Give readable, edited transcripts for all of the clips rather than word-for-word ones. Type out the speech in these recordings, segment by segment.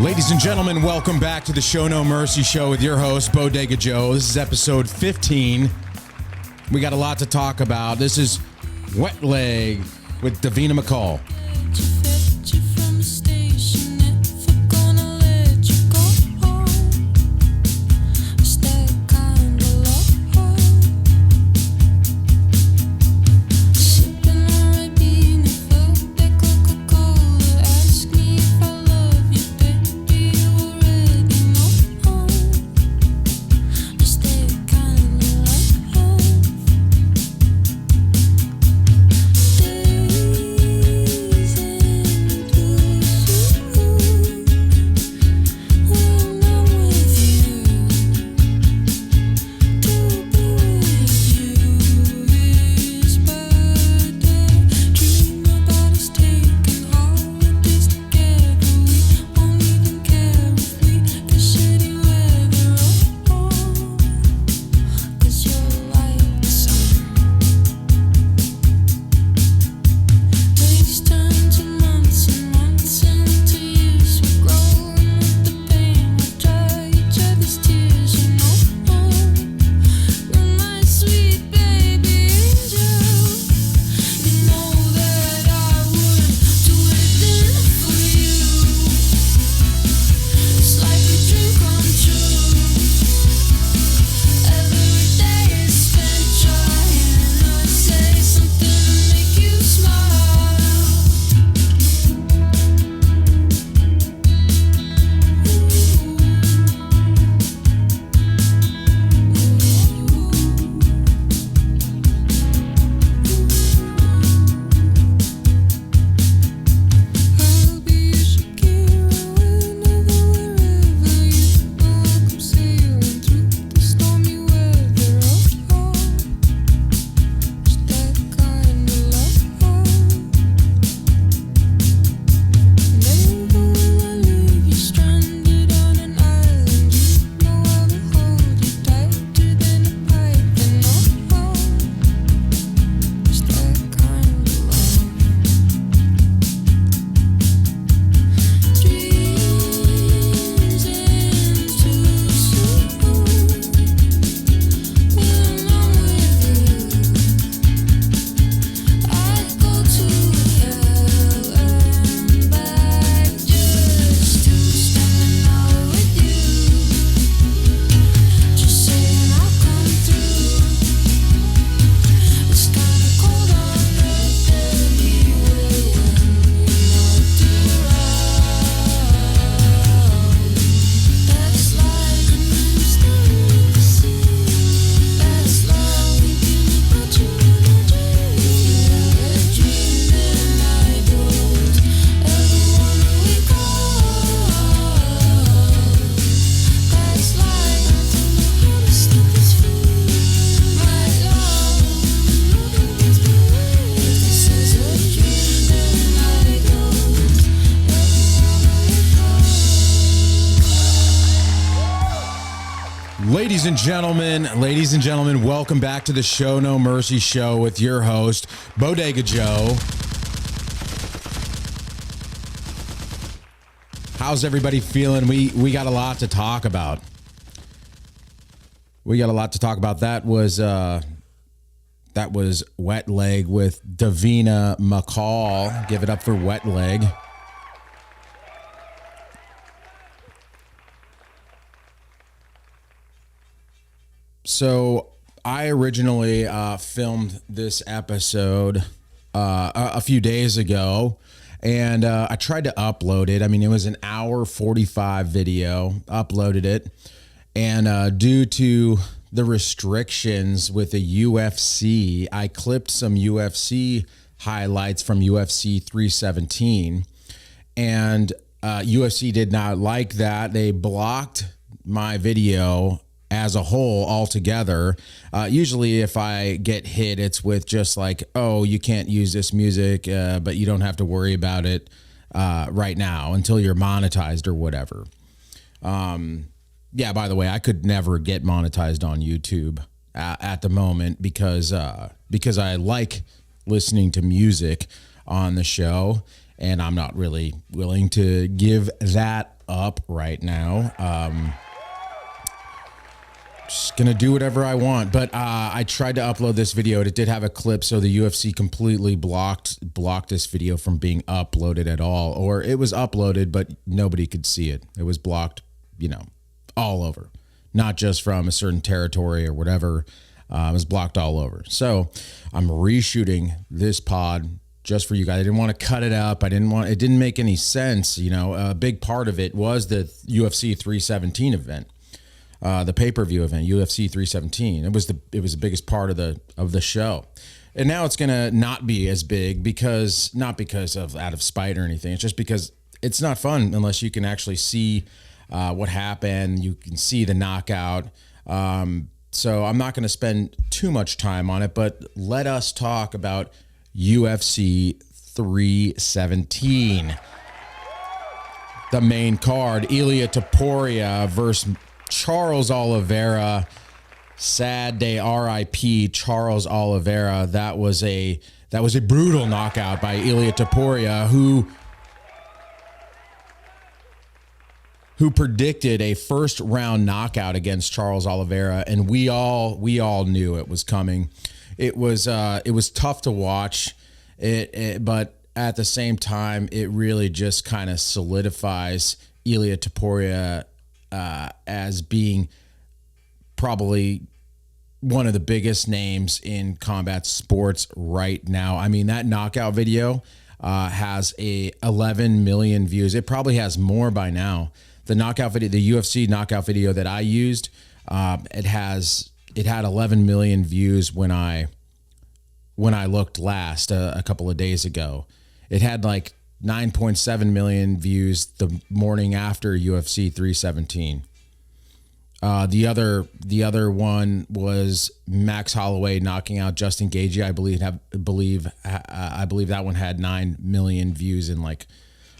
Ladies and gentlemen, welcome back to the Show No Mercy Show with your host, Bodega Joe. This is episode 15. We got a lot to talk about. This is Wet Leg with Davina Mcall. Ladies and gentlemen, welcome back to the Show No Mercy Show with your host, Bodega Joe. How's everybody feeling? We got a lot to talk about. That was Wet Leg with Davina Mcall. Give it up for Wet Leg. So I originally filmed this episode a few days ago, and I tried to upload it. I mean, it was an hour 45 video, uploaded it, and due to the restrictions with the UFC, I clipped some UFC highlights from UFC 317, and UFC did not like that. They blocked my video as a whole altogether. Usually if I get hit, it's with just like, oh, you can't use this music, but you don't have to worry about it right now until you're monetized or whatever. Yeah, by the way, I could never get monetized on YouTube at the moment because I like listening to music on the show, and I'm not really willing to give that up right now. Just gonna do whatever I want, but I tried to upload this video. It did have a clip, so the UFC completely blocked this video from being uploaded at all, or it was uploaded, but nobody could see it. It was blocked, all over, not just from a certain territory or whatever. It was blocked all over. So I'm reshooting this pod just for you guys. I didn't want to cut it up. It didn't make any sense. A big part of it was the UFC 317 event. The pay-per-view event, UFC 317. It was the biggest part of the show. And now it's going to not be as big not because of out of spite or anything. It's just because it's not fun unless you can actually see what happened. You can see the knockout. So I'm not going to spend too much time on it, but let us talk about UFC 317. The main card, Ilia Topuria versus Charles Oliveira. Sad day, RIP Charles Oliveira. That was a brutal knockout by Ilia Topuria, who predicted a first round knockout against Charles Oliveira, and we all knew it was coming. It was tough to watch but at the same time, it really just kind of solidifies Ilia Topuria as being probably one of the biggest names in combat sports right now. I mean, that knockout video has 11 million views. It probably has more by now. The knockout video, the UFC knockout video that I used, it had 11 million views when I looked last a couple of days ago. It had like 9.7 million views the morning after UFC 317. The other one was Max Holloway knocking out Justin Gaethje. I believe that one had 9 million views in like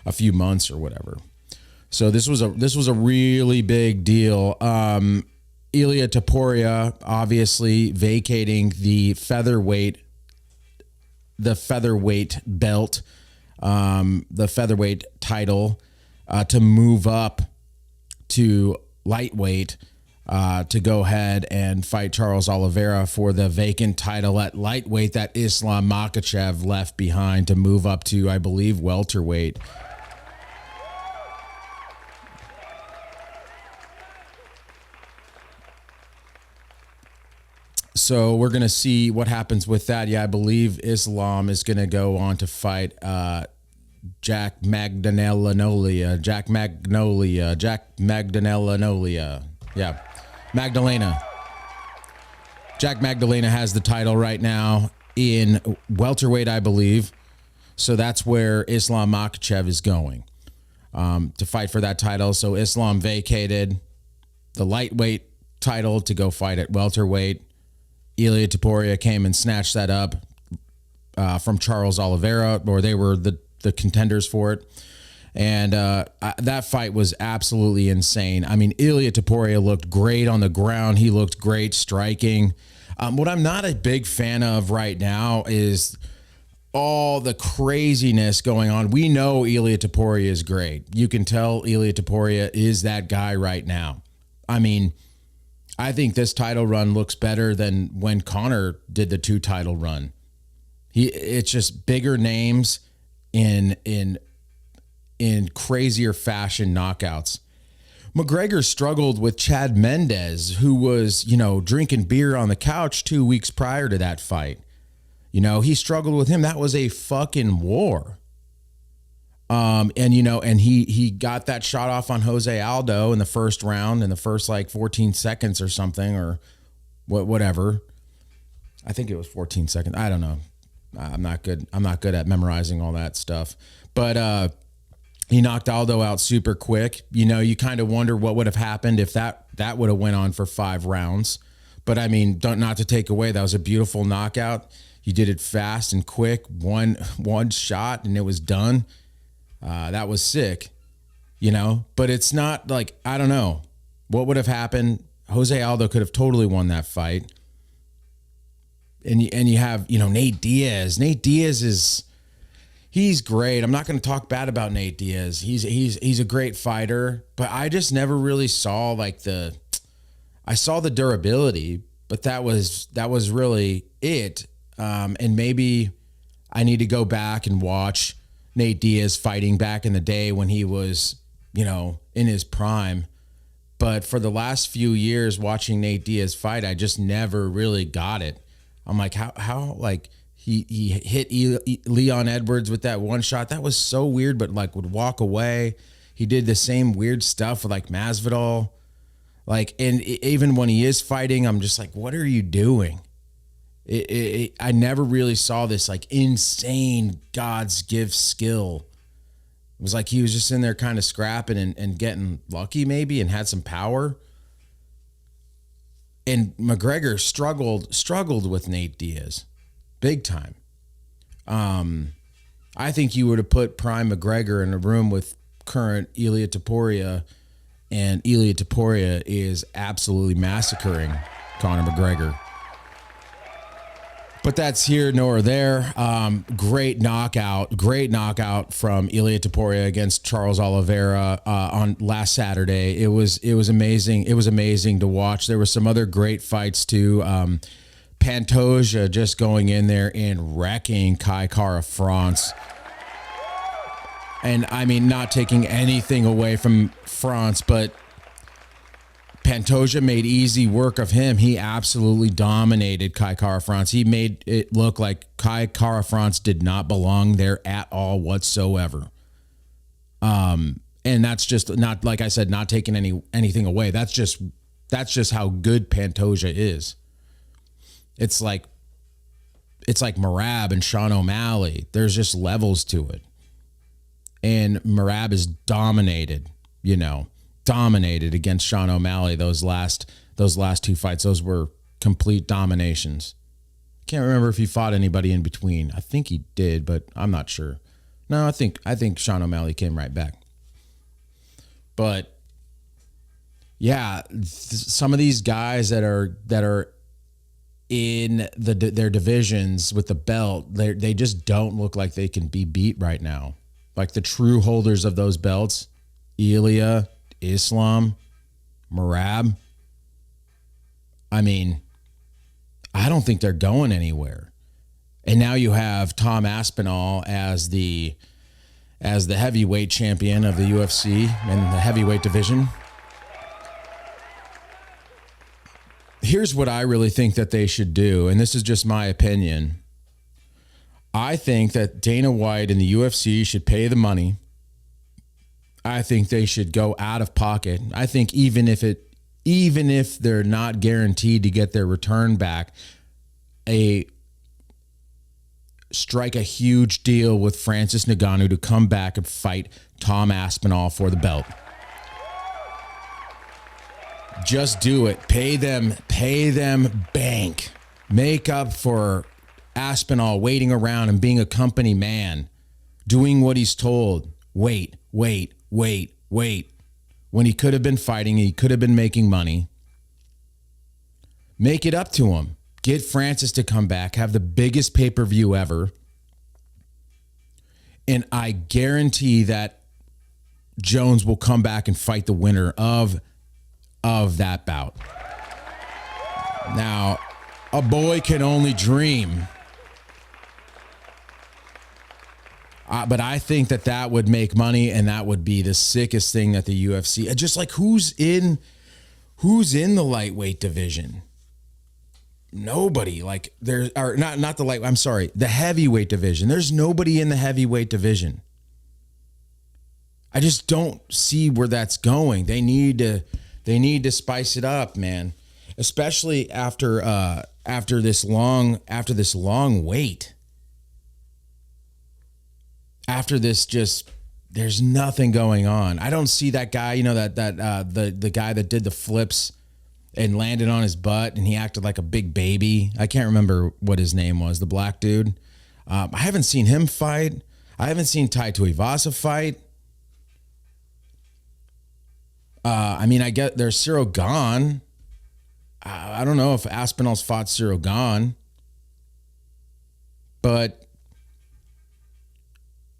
a few months or whatever. So this was a really big deal. Ilia Topuria obviously vacating the featherweight belt, the featherweight title, to move up to lightweight, to go ahead and fight Charles Oliveira for the vacant title at lightweight that Islam Makhachev left behind to move up to, I believe, welterweight. So we're going to see what happens with that. Yeah, I believe Islam is going to go on to fight Jack Magdalena. Yeah, Magdalena. Jack Magdalena has the title right now in welterweight, I believe. So that's where Islam Makhachev is going to fight for that title. So Islam vacated the lightweight title to go fight at welterweight. Ilia Topuria came and snatched that up from Charles Oliveira, or they were the contenders for it. And that fight was absolutely insane. I mean, Ilia Topuria looked great on the ground. He looked great striking. What I'm not a big fan of right now is all the craziness going on. We know Ilia Topuria is great. You can tell Ilia Topuria is that guy right now. I mean, I think this title run looks better than when Conor did the 2 title run. It's just bigger names in crazier fashion knockouts. McGregor struggled with Chad Mendes, who was, drinking beer on the couch 2 weeks prior to that fight. He struggled with him. That was a fucking war. And he got that shot off on Jose Aldo in the first round, in the first like 14 seconds or something, or whatever. I think it was 14 seconds. I don't know. I'm not good at memorizing all that stuff. But he knocked Aldo out super quick. You kind of wonder what would have happened if that would have went on for 5 rounds. But I mean, not to take away, that was a beautiful knockout. You did it fast and quick, one shot, and it was done. That was sick, but it's not like, I don't know what would have happened. Jose Aldo could have totally won that fight. And you have, Nate Diaz. Nate Diaz He's great. I'm not going to talk bad about Nate Diaz. He's a great fighter, but I just never really saw like I saw the durability, but that was really it. And maybe I need to go back and watch Nate Diaz fighting back in the day when he was, in his prime. But for the last few years watching Nate Diaz fight, I just never really got it. I'm like, how like he hit Leon Edwards with that one shot. That was so weird, but like would walk away. He did the same weird stuff with like Masvidal. Like, and even when he is fighting, I'm just like, what are you doing? I never really saw this like insane God's gift skill. It was like he was just in there kind of scrapping and getting lucky maybe and had some power. And McGregor struggled with Nate Diaz big time. I think you would have put prime McGregor in a room with current Ilia Topuria, and Ilia Topuria is absolutely massacring Conor McGregor. But that's here nor there. Great knockout from Ilia Topuria against Charles Oliveira on last Saturday. It was amazing. It was amazing to watch. There were some other great fights too. Pantoja just going in there and wrecking Kai Kara France. And I mean, not taking anything away from France, but Pantoja made easy work of him. He absolutely dominated Kai Kara France. He made it look like Kai Kara France did not belong there at all whatsoever. And that's just not, like I said, not taking anything away. That's just how good Pantoja is. It's like Merab and Sean O'Malley. There's just levels to it. And Merab is dominated against Sean O'Malley. Those last two fights, those were complete dominations. Can't remember if he fought anybody in between. I think he did, but I'm not sure. No, I think Sean O'Malley came right back. But yeah, some of these guys that are in their divisions with the belt, they just don't look like they can be beat right now. Like the true holders of those belts, Ilia, Islam, Merab. I mean, I don't think they're going anywhere. And now you have Tom Aspinall as the heavyweight champion of the UFC in the heavyweight division. Here's what I really think that they should do, and this is just my opinion. I think that Dana White and the UFC should pay the money. I think they should go out of pocket. I think even if they're not guaranteed to get their return back, strike a huge deal with Francis Ngannou to come back and fight Tom Aspinall for the belt. Just do it. Pay them bank. Make up for Aspinall waiting around and being a company man, doing what he's told. Wait. When he could have been fighting, he could have been making money. Make it up to him. Get Francis to come back, have the biggest pay-per-view ever. And I guarantee that Jones will come back and fight the winner of that bout. Now, a boy can only dream. But I think that would make money, and that would be the sickest thing that the UFC. Just like who's in the lightweight division? Nobody. Like there are not the light. I'm sorry, the heavyweight division. There's nobody in the heavyweight division. I just don't see where that's going. They need to spice it up, man. Especially after this long wait. After this, just there's nothing going on. I don't see that guy, the guy that did the flips and landed on his butt and he acted like a big baby. I can't remember what his name was, the black dude. I haven't seen him fight. I haven't seen Tai Tuivasa fight. I get there's Cyril Gane. I don't know if Aspinall's fought Cyril Gane, but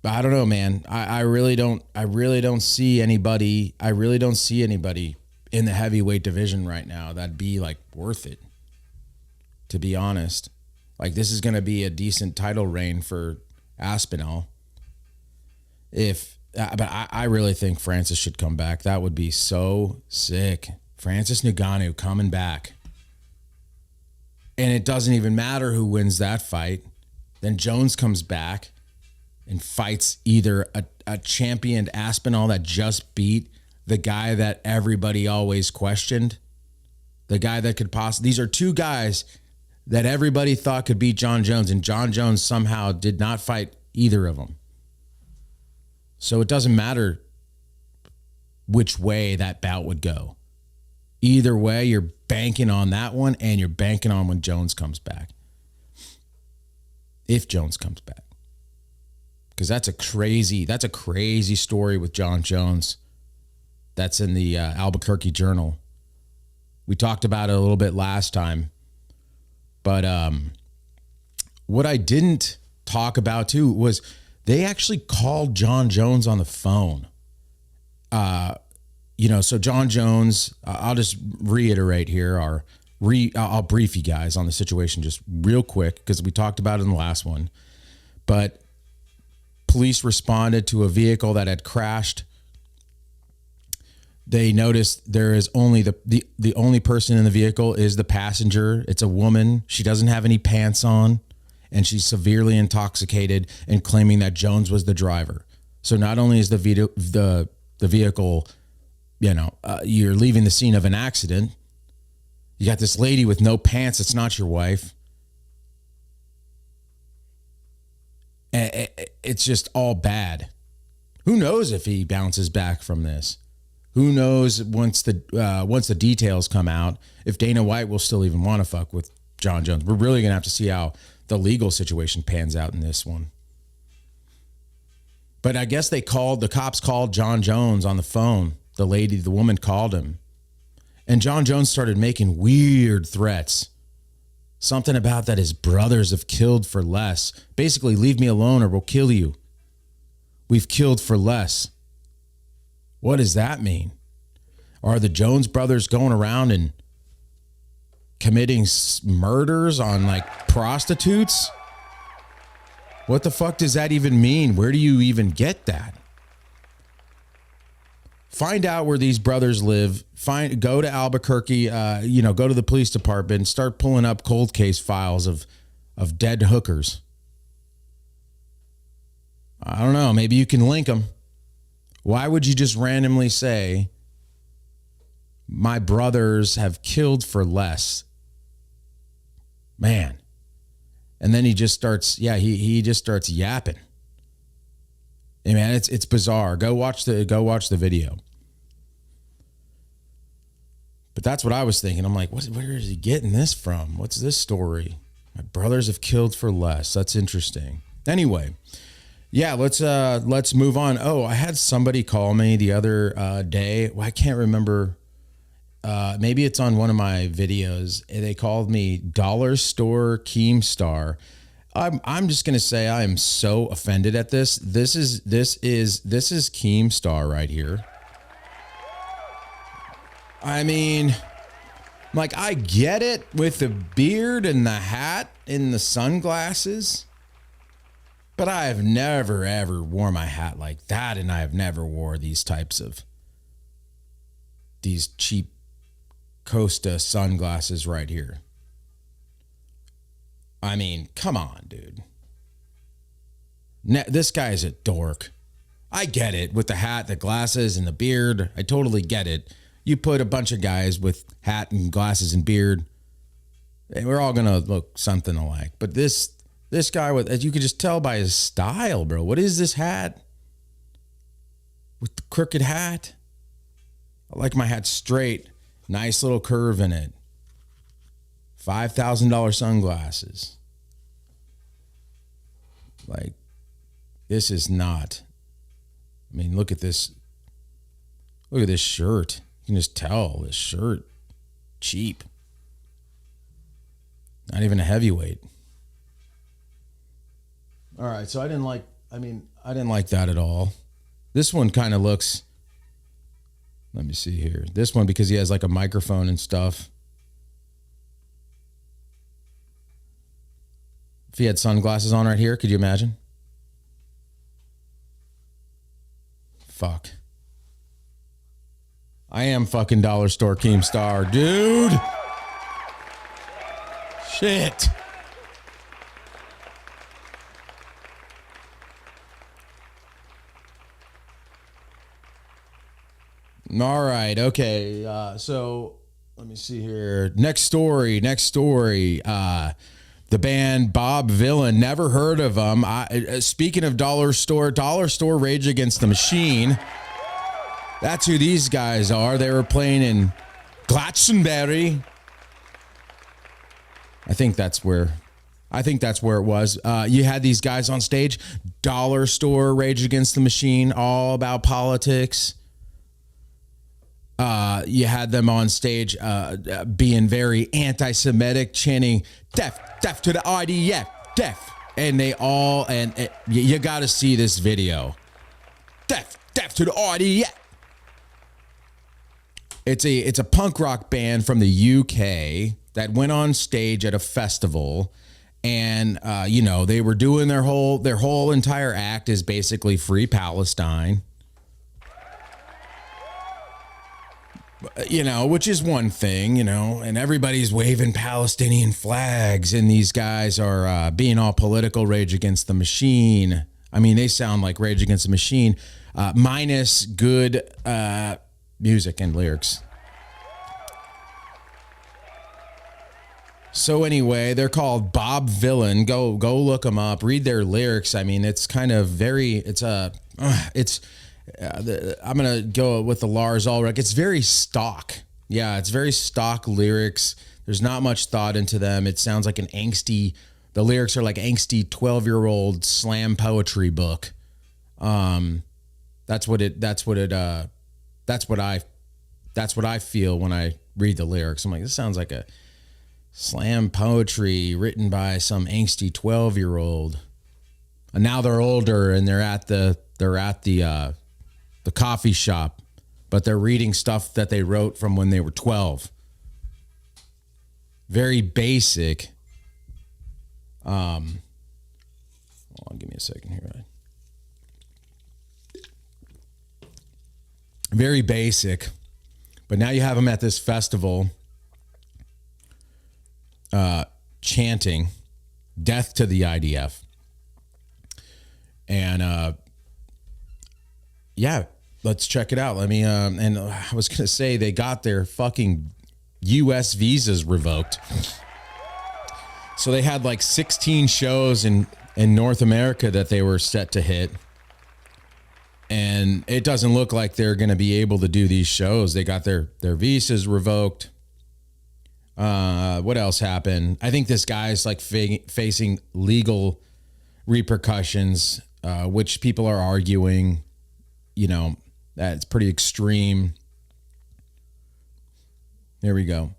I don't know, man. I really don't. I really don't see anybody. I really don't see anybody in the heavyweight division right now that'd be like worth it. To be honest, like this is going to be a decent title reign for Aspinall. But I really think Francis should come back. That would be so sick. Francis Ngannou coming back, and it doesn't even matter who wins that fight. Then Jones comes back and fights either a championed Aspinall that just beat the guy that everybody always questioned, the guy that could possibly. These are two guys that everybody thought could beat Jon Jones, and Jon Jones somehow did not fight either of them. So it doesn't matter which way that bout would go. Either way, you're banking on that one, and you're banking on when Jones comes back. If Jones comes back. Because that's a crazy story with Jon Jones. That's in the Albuquerque Journal. We talked about it a little bit last time. But what I didn't talk about, too, was they actually called Jon Jones on the phone. So Jon Jones, I'll just reiterate here, I'll brief you guys on the situation just real quick because we talked about it in the last one. But police responded to a vehicle that had crashed. They noticed there is only the only person in the vehicle is the passenger. It's a woman. She doesn't have any pants on, and she's severely intoxicated and claiming that Jones was the driver. So not only is the vehicle, you're leaving the scene of an accident. You got this lady with no pants. It's not your wife. It's just all bad. Who knows if he bounces back from this? Who knows once the details come out, if Dana White will still even want to fuck with Jon Jones. We're really going to have to see how the legal situation pans out in this one. But I guess the cops called Jon Jones on the phone. The woman called him. And Jon Jones started making weird threats. Something about that his brothers have killed for less. Basically, leave me alone or we'll kill you. We've killed for less. What does that mean? Are the Jones brothers going around and committing murders on like prostitutes? What the fuck does that even mean? Where do you even get that? Find out where these brothers live. Go to Albuquerque, go to the police department, start pulling up cold case files of dead hookers. I don't know. Maybe you can link them. Why would you just randomly say, my brothers have killed for less? Man. And then he just starts, he just starts yapping. Hey man, it's bizarre. Go watch the video. But that's what I was thinking. I'm like, where is he getting this from? What's this story? My brothers have killed for less. That's interesting. Anyway, yeah, let's move on. Oh, I had somebody call me the other day. Well, I can't remember. Maybe it's on one of my videos. They called me Dollar-Store Keemstar. I'm just gonna say I am so offended at this. This is Keemstar right here. I mean, like, I get it with the beard and the hat and the sunglasses, but I have never ever worn my hat like that, and I have never wore these cheap Costa sunglasses right here. I mean, come on, dude. This guy is a dork. I get it with the hat, the glasses, and the beard. I totally get it. You put a bunch of guys with hat and glasses and beard, and we're all gonna look something alike. But this guy, as you could just tell by his style, bro. What is this hat? With the crooked hat? I like my hat straight. Nice little curve in it. $5,000 sunglasses. Like, this is not. I mean, look at this. Look at this shirt. You can just tell this shirt. Cheap. Not even a heavyweight. All right, so I didn't like I mean, I didn't like that at all. This one kind of looks, let me see here. This one, because he has like a microphone and stuff. If he had sunglasses on right here, could you imagine? Fuck. I am fucking Dollar-Store Keemstar, dude. Shit. All right. Okay. So let me see here. Next story. The band Bob Villain. Never heard of them. Speaking of Dollar-Store Rage Against the Machine. That's who these guys are. They were playing in Glastonbury. I think that's where it was. You had these guys on stage. Dollar-Store Rage Against the Machine. All about politics. You had them on stage being very anti-Semitic, chanting "death to the IDF, death," and they all you got to see this video. Death to the IDF. It's a punk rock band from the UK that went on stage at a festival, and they were doing their whole entire act is basically Free Palestine. Which is one thing, and everybody's waving Palestinian flags, and these guys are being all political. Rage Against the Machine. I mean, they sound like Rage Against the Machine, minus good music and lyrics. So anyway, they're called Bob Villain. Go look them up. Read their lyrics. I mean, it's kind of very. I'm going to go with the Lars Ulrich. It's very stock. Yeah, it's very stock lyrics. There's not much thought into them. It sounds like the lyrics are like angsty 12-year-old slam poetry book. That's what I feel when I read the lyrics. I'm like, this sounds like a slam poetry written by some angsty 12-year-old. And now they're older and they're at the coffee shop, but they're reading stuff that they wrote from when they were 12. Very basic. Hold on, give me a second here. Very basic, but now you have them at this festival chanting death to the IDF. And yeah, let's check it out. Let me, and I was going to say they got their fucking U.S. visas revoked. So they had like 16 shows in North America that they were set to hit. And it doesn't look like they're going to be able to do these shows. They got their visas revoked. What else happened? I think this guy's like facing legal repercussions, which people are arguing, that it's pretty extreme. There we go.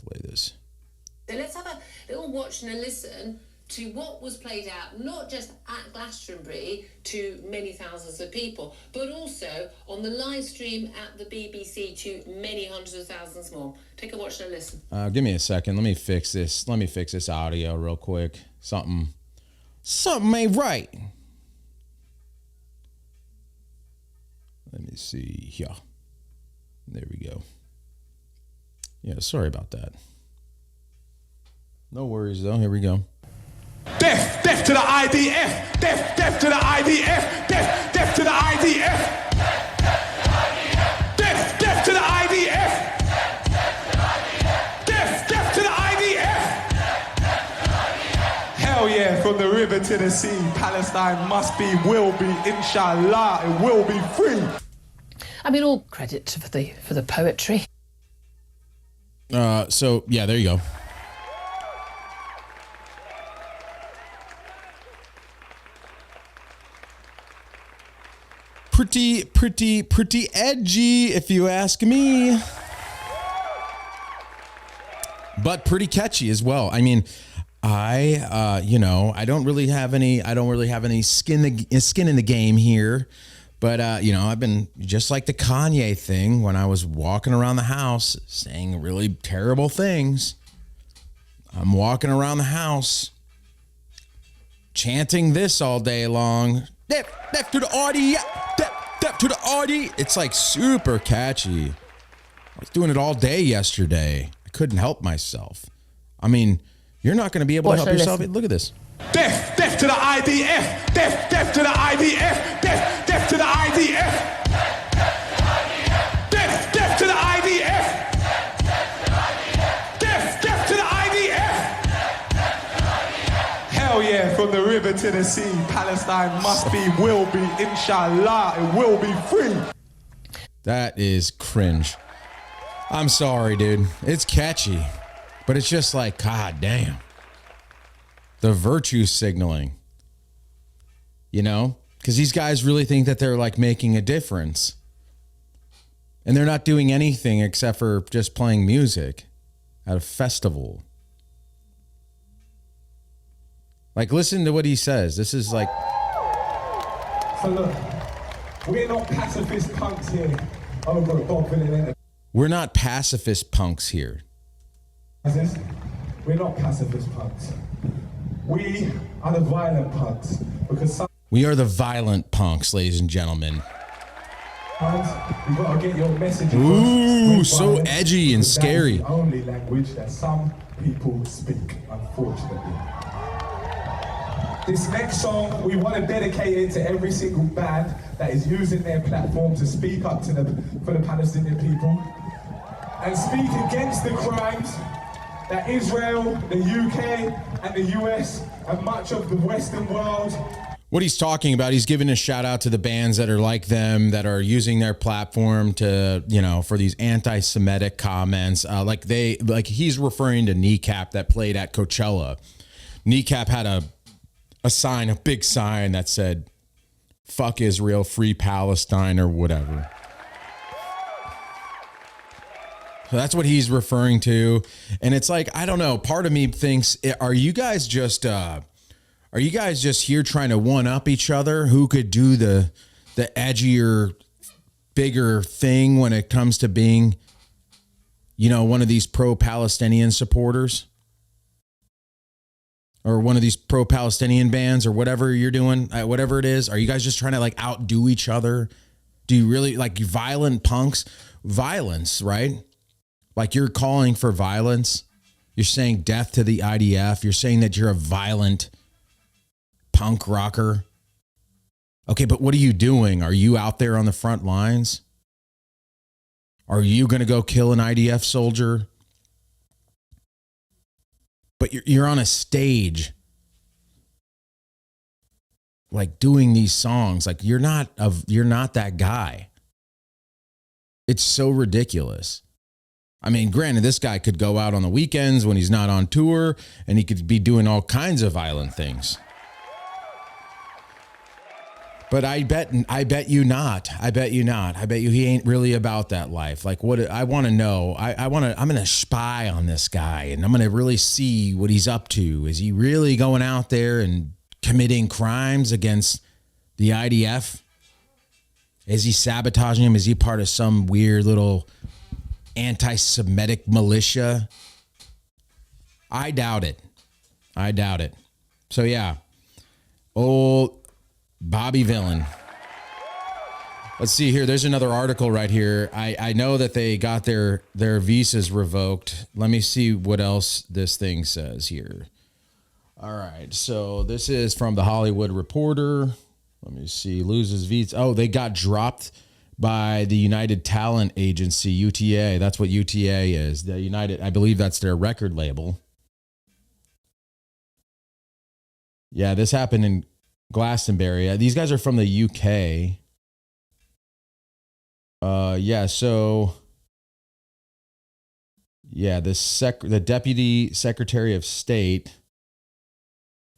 Play this. So let's have a little watch and a listen to what was played out, not just at Glastonbury to many thousands of people, but also on the live stream at the BBC to many hundreds of thousands more. Take a watch and a listen. Give me a second. Let me fix this. Let me fix this audio real quick. Something ain't right. Let me see. Yeah. There we go. Yeah, sorry about that. No worries, though. Here we go. Death to the IDF. Death to the IDF. Death to the IDF. Death to the IDF. Death to the IDF. Hell yeah, from the river to the sea, Palestine must be, will be, inshallah, it will be free. I mean, all credit for the poetry. So yeah, there you go. Pretty edgy, if you ask me. But pretty catchy as well. I mean, I don't really have any skin in the game here, but I've been just like the Kanye thing when I was walking around the house saying really terrible things. I'm walking around the house chanting this all day long. Def to the Audi, def to the Audi. It's like super catchy. I was doing it all day yesterday. I couldn't help myself. I mean, you're not going to be able to help yourself. Look at this. Death to the IDF. Death to the IDF. Death to the IDF. Death to the IDF. Death to the IDF. Hell yeah, from the river to the sea, Palestine must be, will be, inshallah, it will be free. That is cringe. I'm sorry, dude. It's catchy, but it's just like, God damn. The virtue signaling, because these guys really think that they're like making a difference, and they're not doing anything except for just playing music at a festival. Like, listen to what he says. This is like, so look, we're not pacifist punks here. Over a dog villain. We're not pacifist punks here. We're not pacifist punks. We are the violent punks, because we are the violent punks, ladies and gentlemen. You gotta get your message. Ooh, so edgy and scary. That is the only language that some people speak, unfortunately. This next song, we want to dedicate it to every single band that is using their platform to speak up for the Palestinian people and speak against the crimes that Israel, the UK, and the US, and much of the Western world. What he's talking about, he's giving a shout out to the bands that are like them, that are using their platform to, for these anti-Semitic comments. Like he's referring to Kneecap that played at Coachella. Kneecap had a big sign that said, "Fuck Israel, free Palestine," or whatever. So that's what he's referring to. And it's like, I don't know. Part of me thinks, are you guys just here trying to one up each other? Who could do the edgier, bigger thing when it comes to being, one of these pro-Palestinian supporters? Or one of these pro-Palestinian bands, or whatever you're doing, whatever it is. Are you guys just trying to like outdo each other? Do you really like violent punks? Violence, right? Like you're calling for violence. You're saying death to the IDF. You're saying that you're a violent punk rocker. Okay, but what are you doing? Are you out there on the front lines? Are you going to go kill an IDF soldier? But you're on a stage, like doing these songs. Like you're not that guy. It's so ridiculous. I mean, granted, this guy could go out on the weekends when he's not on tour, and he could be doing all kinds of violent things. But I bet you not. I bet you he ain't really about that life. Like, what I want to know, I'm going to spy on this guy, and I'm going to really see what he's up to. Is he really going out there and committing crimes against the IDF? Is he sabotaging him? Is he part of some weird little anti-Semitic militia? I doubt it. So yeah, old Bobby Villain. Let's see here. There's another article right here. I know that they got their visas revoked. Let me see what else this thing says here. All right. So this is from the Hollywood Reporter. Let me see. Loses visa. Oh, they got dropped by the United Talent Agency, UTA. That's what UTA is. The United, I believe that's their record label. Yeah, this happened in Glastonbury. These guys are from the UK. The Deputy Secretary of State,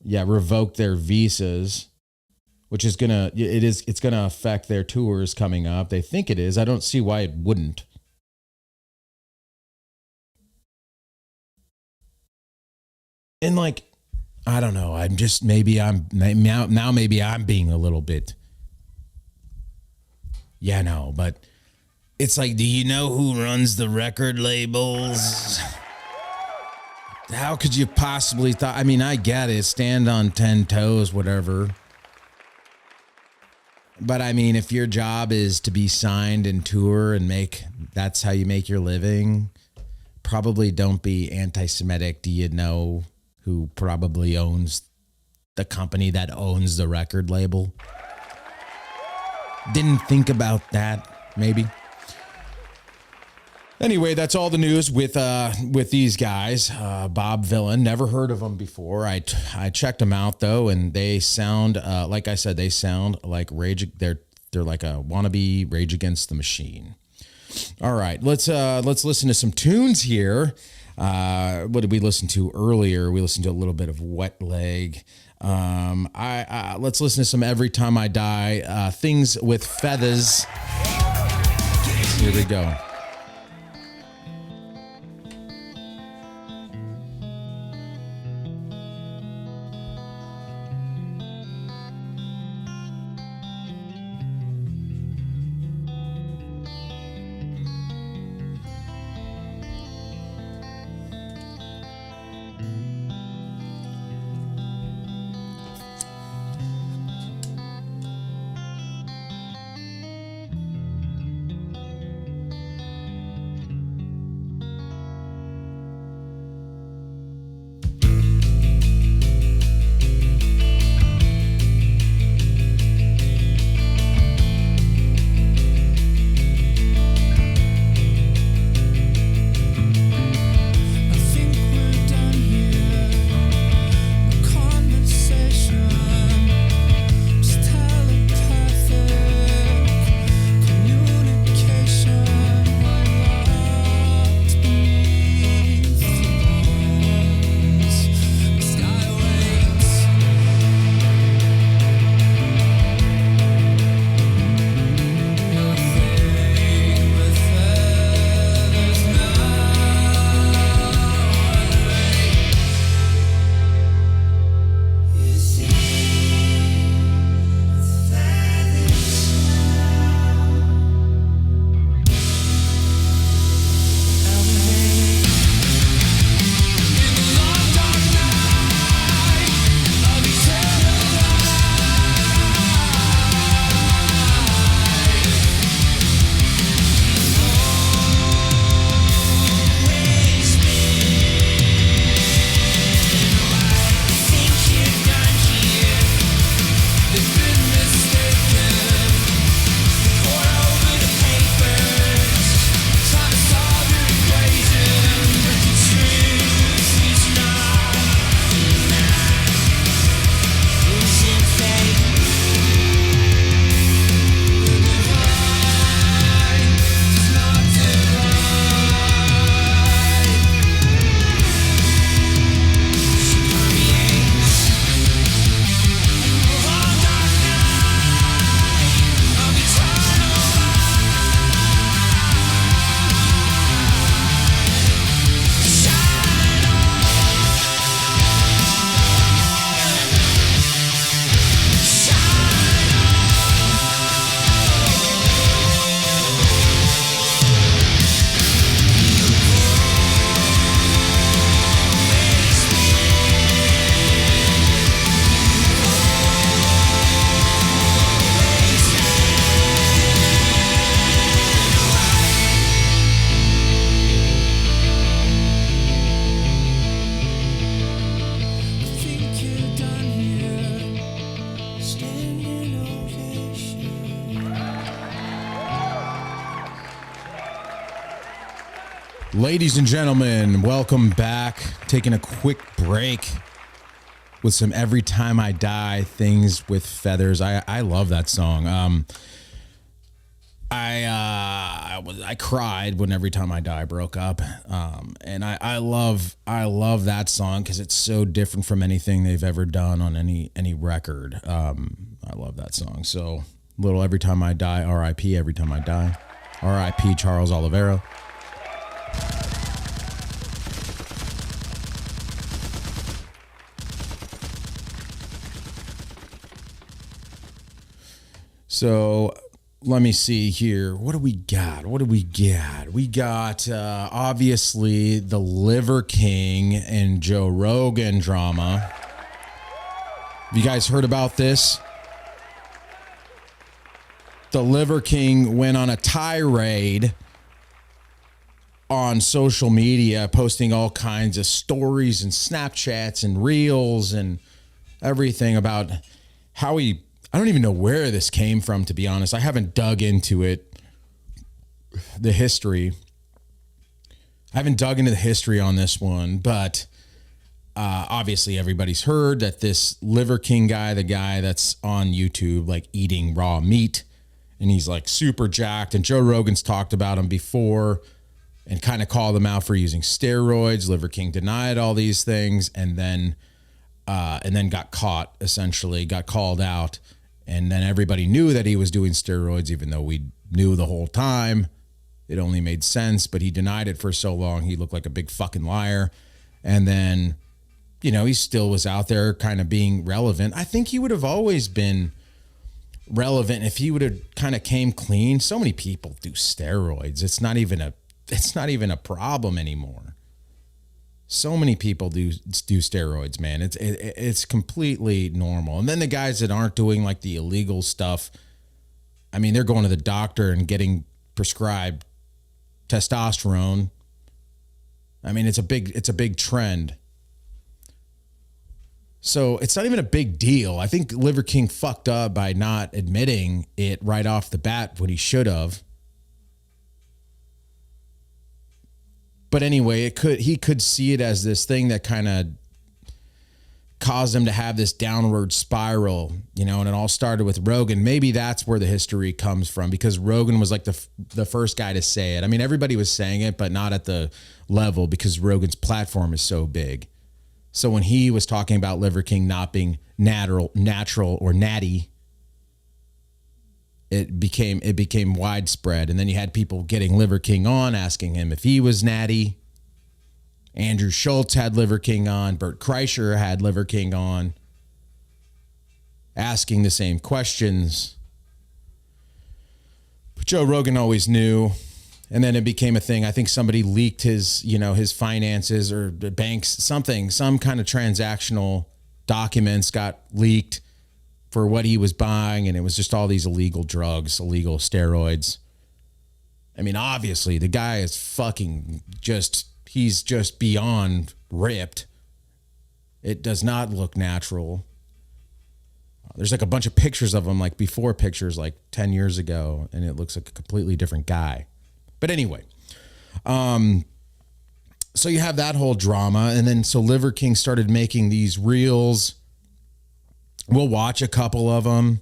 revoked their visas, which is it's gonna affect their tours coming up. They think it is. I don't see why it wouldn't. And like, I don't know. Maybe I'm being a little bit. Yeah, no, but it's like, do you know who runs the record labels? How could you possibly thought? I mean, I get it. Stand on 10 toes, whatever. But I mean, if your job is to be signed and tour and that's how you make your living, probably don't be anti-Semitic. Do you know who probably owns the company that owns the record label? Didn't think about that, maybe. Anyway, that's all the news with these guys. Bob Villain, never heard of them before. I checked them out though, and they sound like I said, they sound like Rage. They're like a wannabe Rage Against the Machine. All right, let's listen to some tunes here. What did we listen to earlier? We listened to a little bit of Wet Leg. Let's listen to some Every Time I Die, Things with Feathers. Here we go. Ladies and gentlemen, welcome back. Taking a quick break with some Every Time I Die, Things with Feathers. I love that song. I cried when Every Time I Die broke up. And I love that song because it's so different from anything they've ever done on any record. I love that song. So little Every Time I Die, R.I.P. Every Time I Die. R.I.P. Charles Oliveira. So let me see here. What do we got? We got obviously the Liverking and Joe Rogan drama. Have you guys heard about this? The Liverking went on a tirade on social media, posting all kinds of stories and Snapchats and reels and everything about how he, I don't even know where this came from, to be honest. I haven't dug into it, the history. I haven't dug into the history on this one, but obviously everybody's heard that this Liverking guy, the guy that's on YouTube, like eating raw meat, and he's like super jacked, and Joe Rogan's talked about him before and kind of called him out for using steroids. Liverking denied all these things, and then got caught, essentially, got called out. And then everybody knew that he was doing steroids, even though we knew the whole time. It only made sense, but he denied it for so long. He looked like a big fucking liar. And then, you know, he still was out there kind of being relevant. I think he would have always been relevant if he would have kind of came clean. So many people do steroids. It's not even a problem anymore. So many people do steroids, man. It's completely normal. And then the guys that aren't doing like the illegal stuff, I mean, they're going to the doctor and getting prescribed testosterone. I mean, it's a big trend. So it's not even a big deal. I think Liverking fucked up by not admitting it right off the bat when he should have. But anyway, he could see it as this thing that kind of caused him to have this downward spiral, you know, and it all started with Rogan. Maybe that's where the history comes from, because Rogan was like the first guy to say it. I mean, everybody was saying it, but not at the level, because Rogan's platform is so big. So when he was talking about Liverking not being natural or natty, it became widespread. And then you had people getting Liverking on, asking him if he was natty. Andrew Schultz had Liverking on. Bert Kreischer had Liverking on, asking the same questions. But Joe Rogan always knew. And then it became a thing. I think somebody leaked his finances, or the banks, some kind of transactional documents got leaked for what he was buying, and it was just all these illegal drugs, illegal steroids. I mean, obviously, the guy is he's just beyond ripped. It does not look natural. There's like a bunch of pictures of him, like before pictures, like 10 years ago, and it looks like a completely different guy. But anyway, so you have that whole drama, and then so Liverking started making these reels. We'll watch a couple of them.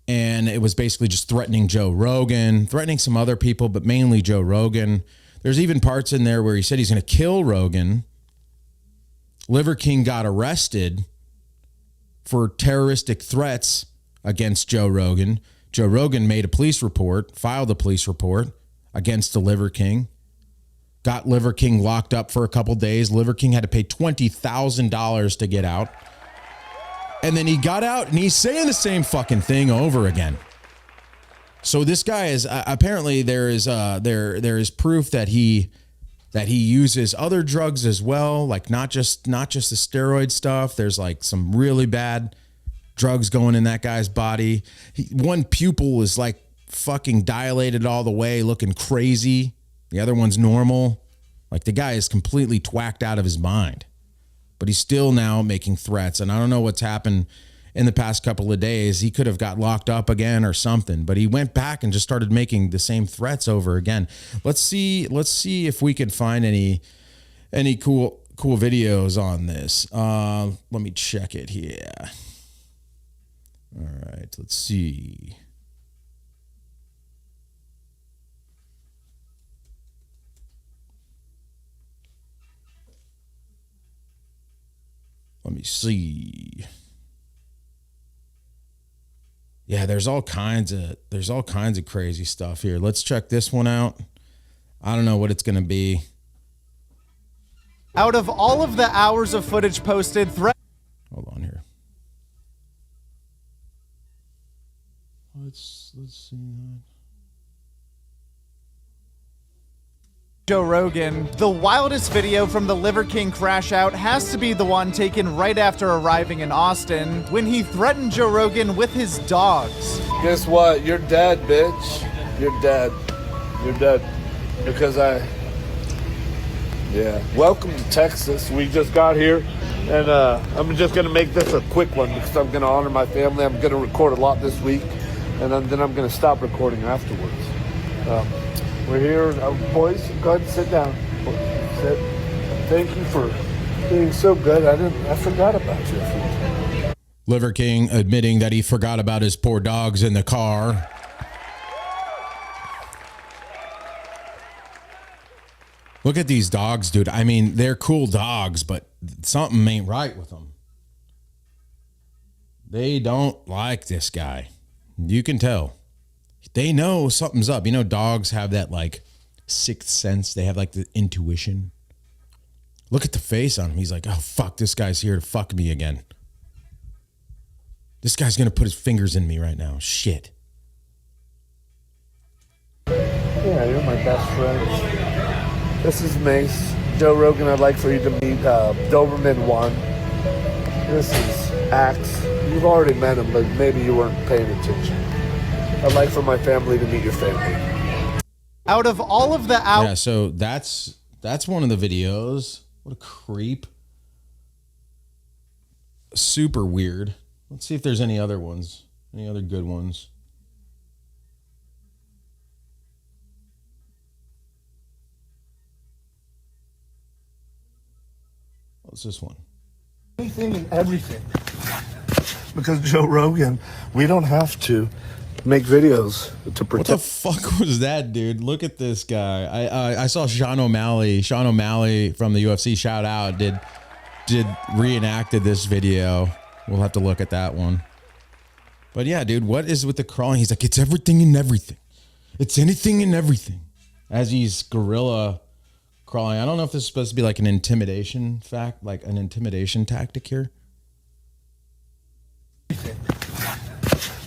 And it was basically just threatening Joe Rogan, threatening some other people, but mainly Joe Rogan. There's even parts in there where he said he's going to kill Rogan. Liverking got arrested for terroristic threats against Joe Rogan. Joe Rogan made filed a police report against the Liverking. Got Liverking locked up for a couple days. Liverking had to pay $20,000 to get out. And then he got out and he's saying the same fucking thing over again. So this guy is apparently there is proof that he uses other drugs as well, like not just the steroid stuff. There's like some really bad drugs going in that guy's body. One pupil is like fucking dilated all the way, looking crazy. The other one's normal. Like the guy is completely twacked out of his mind. But he's still now making threats. And I don't know what's happened in the past couple of days. He could have got locked up again or something, but he went back and just started making the same threats over again. Let's see if we can find any cool videos on this. Let me check it here. All right, let's see. Let me see. Yeah, there's all kinds of crazy stuff here. Let's check this one out. I don't know what it's going to be. Out of all of the hours of footage posted, hold on here. let's see that. Joe Rogan, the wildest video from the Liverking crash out has to be the one taken right after arriving in Austin when he threatened Joe Rogan with his dogs. Guess what? You're dead, bitch. You're dead. You're dead. Because yeah. Welcome to Texas. We just got here, and I'm just going to make this a quick one because I'm going to honor my family. I'm going to record a lot this week, and then I'm going to stop recording afterwards. We're here. Boys, go ahead and sit down. Sit. Thank you for being so good. I forgot about you. Liverking admitting that he forgot about his poor dogs in the car. Look at these dogs, dude. I mean, they're cool dogs, but something ain't right with them. They don't like this guy. You can tell. They know something's up. You know, dogs have that like sixth sense. They have like the intuition. Look at the face on him. He's like, oh, fuck, this guy's here to fuck me again. This guy's going to put his fingers in me right now. Shit. Yeah, you're my best friend. This is Mace. Joe Rogan, I'd like for you to meet Doberman 1. This is Axe. You've already met him, but maybe you weren't paying attention. I'd like for my family to meet your family. Out of all of the Yeah, so that's one of the videos. What a creep. Super weird. Let's see if there's any other ones. Any other good ones. What's this one? Anything and everything. Because Joe Rogan, we don't have to make videos to protect. What the fuck was that, dude? Look at this guy. I saw Sean O'Malley from the UFC, shout out, did reenacted this video. We'll have to look at that one. But yeah, dude, what is with the crawling? He's like, it's everything and everything. It's anything and everything. As he's gorilla crawling. I don't know if this is supposed to be like an intimidation tactic here.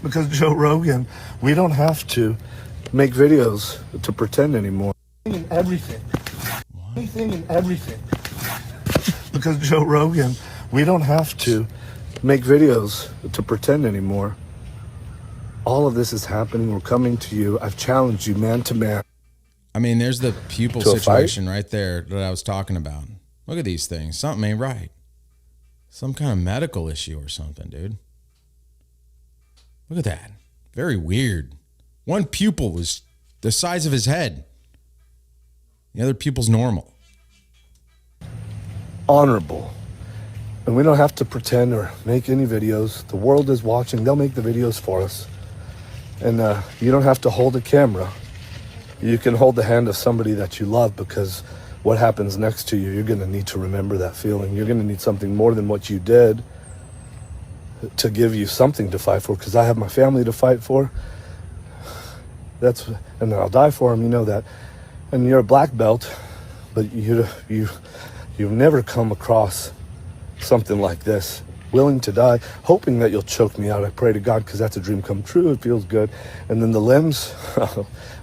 Because Joe Rogan, we don't have to make videos to pretend anymore. Anything and everything. What? Anything and everything. Because Joe Rogan, we don't have to make videos to pretend anymore. All of this is happening. We're coming to you. I've challenged you man to man. I mean, there's the pupil situation right there that I was talking about. Look at these things. Something ain't right. Some kind of medical issue or something, dude. Look at that. Very weird. One pupil is the size of his head. The other pupil's normal. Honorable. And we don't have to pretend or make any videos. The world is watching. They'll make the videos for us. And you don't have to hold a camera. You can hold the hand of somebody that you love, because what happens next to you, you're going to need to remember that feeling. You're going to need something more than what you did to give you something to fight for, because I have my family to fight for. And I'll die for them, you know that. And you're a black belt, but you've never come across something like this. Willing to die, hoping that you'll choke me out. I pray to God, because that's a dream come true. It feels good. And then the limbs,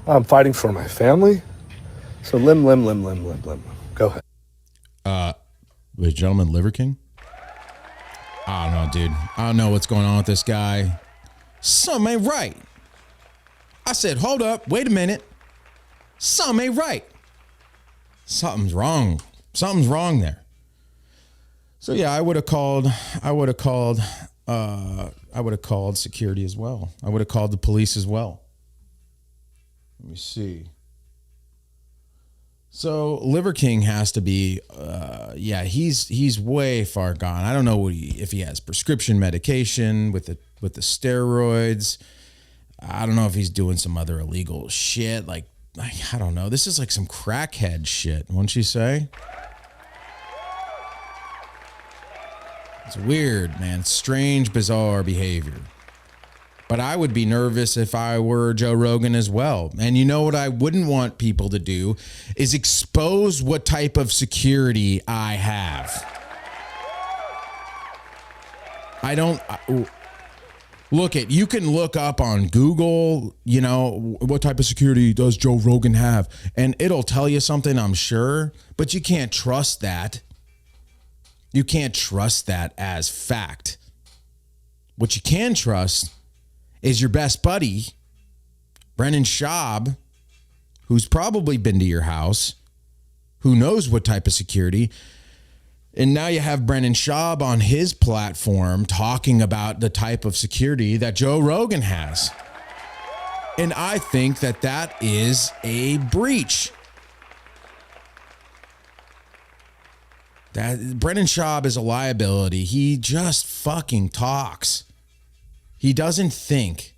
I'm fighting for my family. So limb. Go ahead. Wait, gentleman, Liverking? I don't know, dude. I don't know what's going on with this guy. Something ain't right. I said, hold up, wait a minute. Something ain't right. Something's wrong. Something's wrong there. So yeah, I would have called security as well. I would have called the police as well. Let me see. So Liverking has to be, he's way far gone. I don't know if he has prescription medication with the steroids. I don't know if he's doing some other illegal shit. Like I don't know. This is like some crackhead shit, wouldn't you say? It's weird, man. Strange, bizarre behavior. But I would be nervous if I were Joe Rogan as well. And you know what I wouldn't want people to do is expose what type of security I have. You can look up on Google, you know, what type of security does Joe Rogan have? And it'll tell you something, I'm sure, but you can't trust that. You can't trust that as fact. What you can trust is your best buddy, Brenden Schaub, who's probably been to your house, who knows what type of security. And now you have Brenden Schaub on his platform talking about the type of security that Joe Rogan has. And I think that that is a breach. That Brenden Schaub is a liability. He just fucking talks. He doesn't think,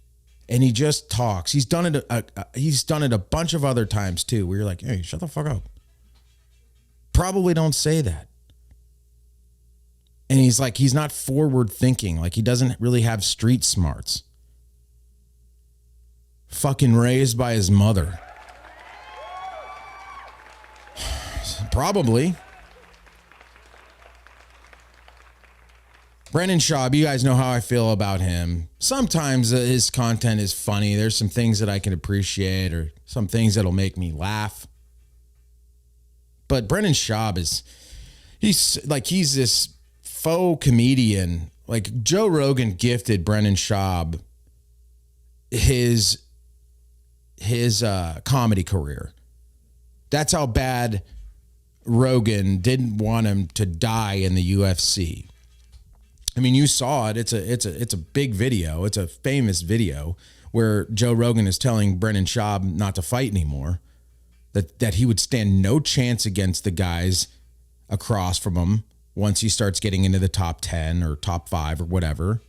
and he just talks. He's done it. He's done it a bunch of other times too, where you're like, "Hey, shut the fuck up." Probably don't say that. And he's not forward thinking. Like, he doesn't really have street smarts. Fucking raised by his mother. Probably. Brenden Schaub, you guys know how I feel about him. Sometimes his content is funny. There's some things that I can appreciate or some things that'll make me laugh. But Brenden Schaub he's this faux comedian. Like, Joe Rogan gifted Brenden Schaub his comedy career. That's how bad Rogan didn't want him to die in the UFC. I mean, you saw it. It's a big video. It's a famous video where Joe Rogan is telling Brenden Schaub not to fight anymore. That he would stand no chance against the guys across from him once he starts getting into the top 10 or top 5 or whatever.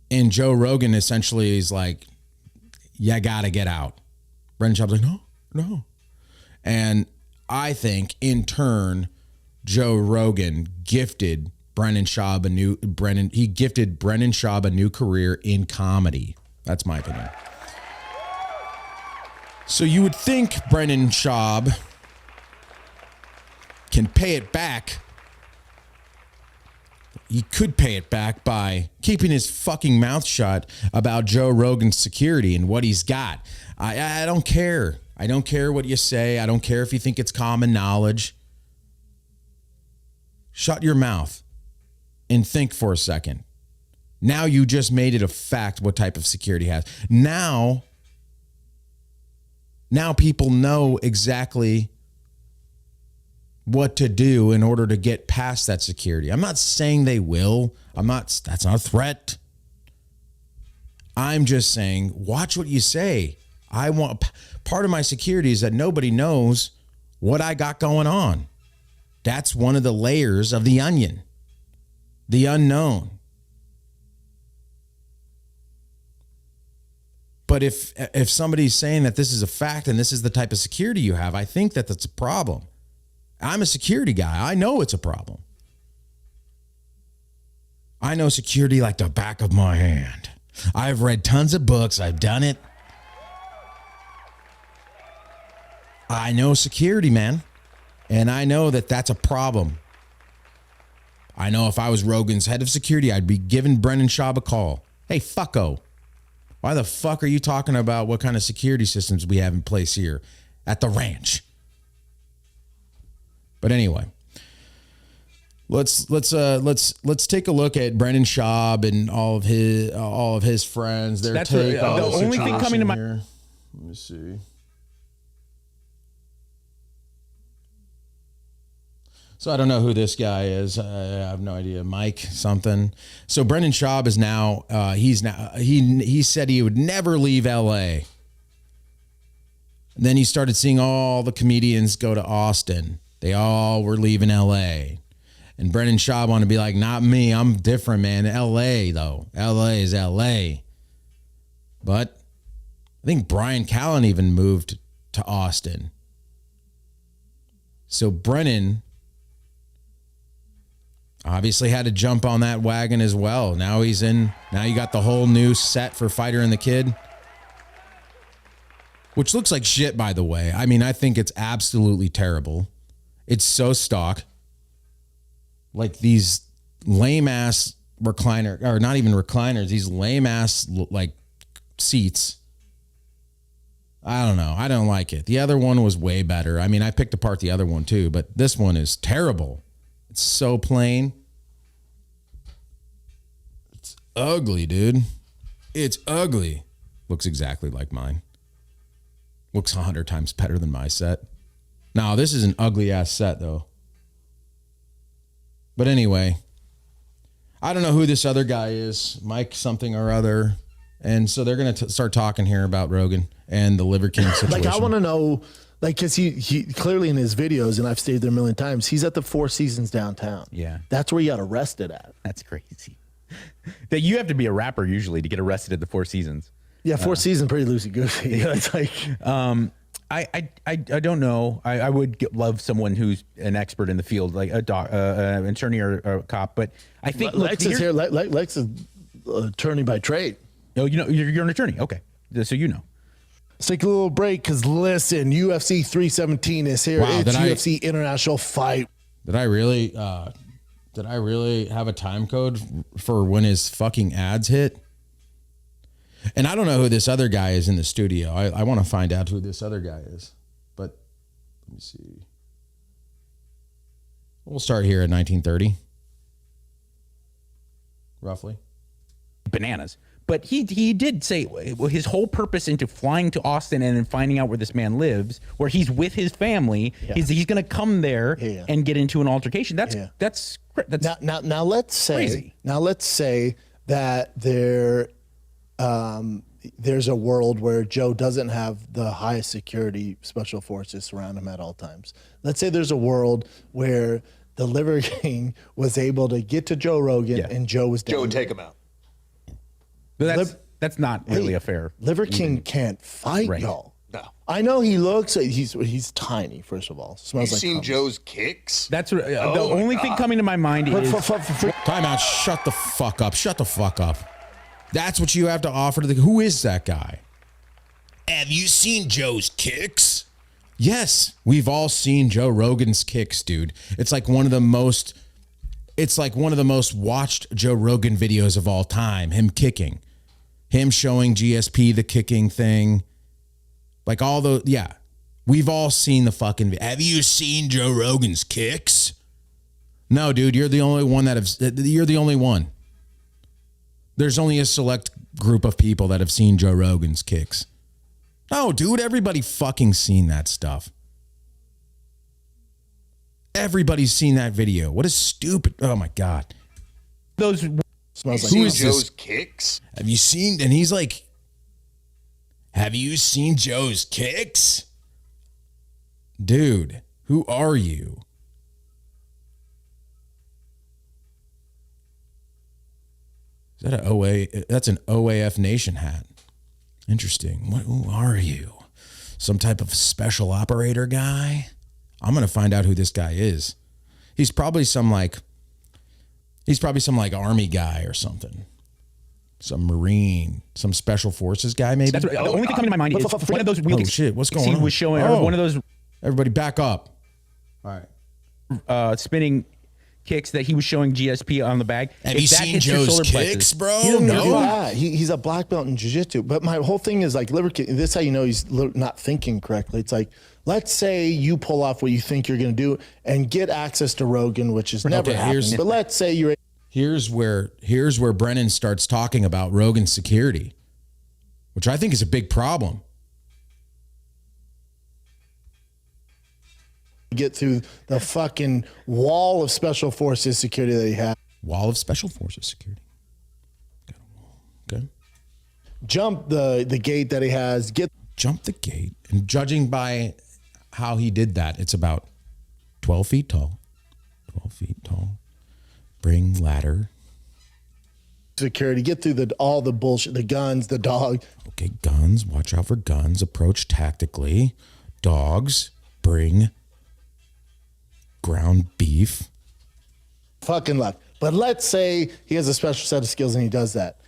And Joe Rogan essentially is like, "You gotta get out." Brenden Schaub's like, no. And I think in turn, Joe Rogan gifted Brenden Schaub a new career in comedy. That's my opinion. So you would think Brenden Schaub can pay it back. He could pay it back by keeping his fucking mouth shut about Joe Rogan's security and what he's got. I don't care. I don't care what you say. I don't care if you think it's common knowledge. Shut your mouth and think for a second. Now you just made it a fact what type of security he has. Now people know exactly what to do in order to get past that security. I'm not saying they will. That's not a threat. I'm just saying, watch what you say. Part of my security is that nobody knows what I got going on. That's one of the layers of the onion, the unknown. But if somebody's saying that this is a fact and this is the type of security you have, I think that that's a problem. I'm a security guy. I know it's a problem. I know security like the back of my hand. I've read tons of books. I've done it. I know security, man. And I know that that's a problem. I know if I was Rogan's head of security, I'd be giving Brenden Schaub a call. Hey, fucko. Why the fuck are you talking about what kind of security systems we have in place here at the ranch? But anyway, let's take a look at Brenden Schaub and all of his friends. Their take on the only thing coming to my here. Let me see. So I don't know who this guy is. I have no idea. Mike something. So Brenden Schaub is now, he said he would never leave LA. And then he started seeing all the comedians go to Austin. They all were leaving LA. And Brenden Schaub wanted to be like, not me. I'm different, man. LA though. LA is LA. But I think Brian Callen even moved to Austin. So Brenden obviously had to jump on that wagon as well. Now he's in. Now you got the whole new set for Fighter and the Kid, which looks like shit, by the way. I mean, I think it's absolutely terrible. It's so stock. Like these lame ass recliner, or not even recliners, these lame ass like seats. I don't know. I don't like it. The other one was way better. I mean, I picked apart the other one too, but this one is terrible. It's so plain. It's ugly, dude. It's ugly. Looks exactly like mine. Looks 100 times better than my set. Now, this is an ugly ass set though. But anyway, I don't know who this other guy is, Mike something or other. And so they're going to start talking here about Rogan and the Liverking situation. Like, I want to know, like, because he clearly in his videos, and I've stayed there a million times, he's at the Four Seasons downtown. Yeah. That's where he got arrested at. That's crazy. That you have to be a rapper usually to get arrested at the Four Seasons. Yeah, Four Seasons pretty loosey-goosey. Yeah, it's like... I don't know. I would love someone who's an expert in the field, like an attorney or a cop. But I think Lex is here. Lex is attorney by trade. Oh, you know, you're an attorney. Okay, so you know. Let's take a little break because listen, UFC 317 is here. Wow, it's UFC International Fight. Did I really have a time code for when his fucking ads hit? And I don't know who this other guy is in the studio. I want to find out who this other guy is. But let me see. We'll start here at 1930. Roughly. Bananas. But he did say his whole purpose into flying to Austin and then finding out where this man lives, where he's with his family, he's going to come there and get into an altercation. That's now let's say crazy. Now let's say that there's a world where Joe doesn't have the highest security special forces surround him at all times. Let's say there's a world where the Liverking was able to get to Joe Rogan and Joe was down. Joe would take him out. But that's not really a fair. Liverking can't fight, y'all. No. I know he looks. He's tiny. First of all, smells You like. seen hummus. Joe's kicks? That's the only thing coming to my mind is Time out. Shut the fuck up. Shut the fuck up. That's what you have to offer to the. Who is that guy? Have you seen Joe's kicks? Yes, we've all seen Joe Rogan's kicks, dude. It's like one of the most watched Joe Rogan videos of all time. Him kicking, him showing GSP the kicking thing, like all the we've all seen the fucking. Have you seen Joe Rogan's kicks? No, dude, you're the only one you're the only one. There's only a select group of people that have seen Joe Rogan's kicks. No, dude, everybody fucking seen that stuff. Everybody's seen that video. What is stupid? Oh my God. those. Smells like Who is Joe's this? kicks? Have you seen? And he's like, have you seen Joe's kicks? Dude, who are you? Is that an OA? That's an OAF Nation hat. Interesting. Who are you? Some type of special operator guy? I'm going to find out who this guy is. He's probably some like army guy or something. Some Marine, some special forces guy maybe. That's what, the only thing coming to my mind is one of those wheel kicks. Shit, what's going he on? was showing one of those Everybody back up. All right. spinning kicks that he was showing GSP on the bag. Have If you that seen hits your Joe's solar kicks, plexus- bro? He doesn't do No. that. He's a black belt in jiu-jitsu. But my whole thing is like Liverking. This is how you know he's not thinking correctly. It's like, let's say you pull off what you think you're going to do and get access to Rogan, which is never happened. But let's say you're. Here's where Brenden starts talking about Rogan's security, which I think is a big problem. Get through the fucking wall of special forces security that he had. Wall of special forces security. Got a wall. Okay. Jump the gate that he has. Jump the gate. And judging by how he did that, it's about 12 feet tall. 12 feet tall. Bring ladder. Security. Get through all the bullshit. The guns, the dog. Okay, guns. Watch out for guns. Approach tactically. Dogs. Bring ground beef. Fucking luck. But let's say he has a special set of skills and he does that.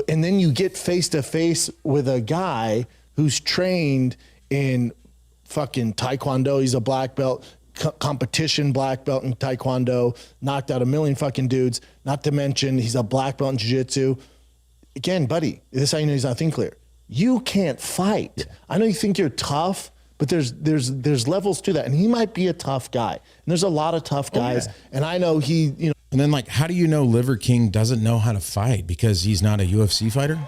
And then you get face to face with a guy who's trained in fucking Taekwondo. He's a black belt. competition black belt in Taekwondo, knocked out a million fucking dudes, not to mention he's a black belt in Jiu-Jitsu. Again, buddy, this is how you know he's not thinking clear. You can't fight. Yeah. I know you think you're tough, but there's levels to that. And he might be a tough guy. And there's a lot of tough guys. Oh, yeah. And I know he, you know. And then, like, how do you know Liverking doesn't know how to fight? Because he's not a UFC fighter?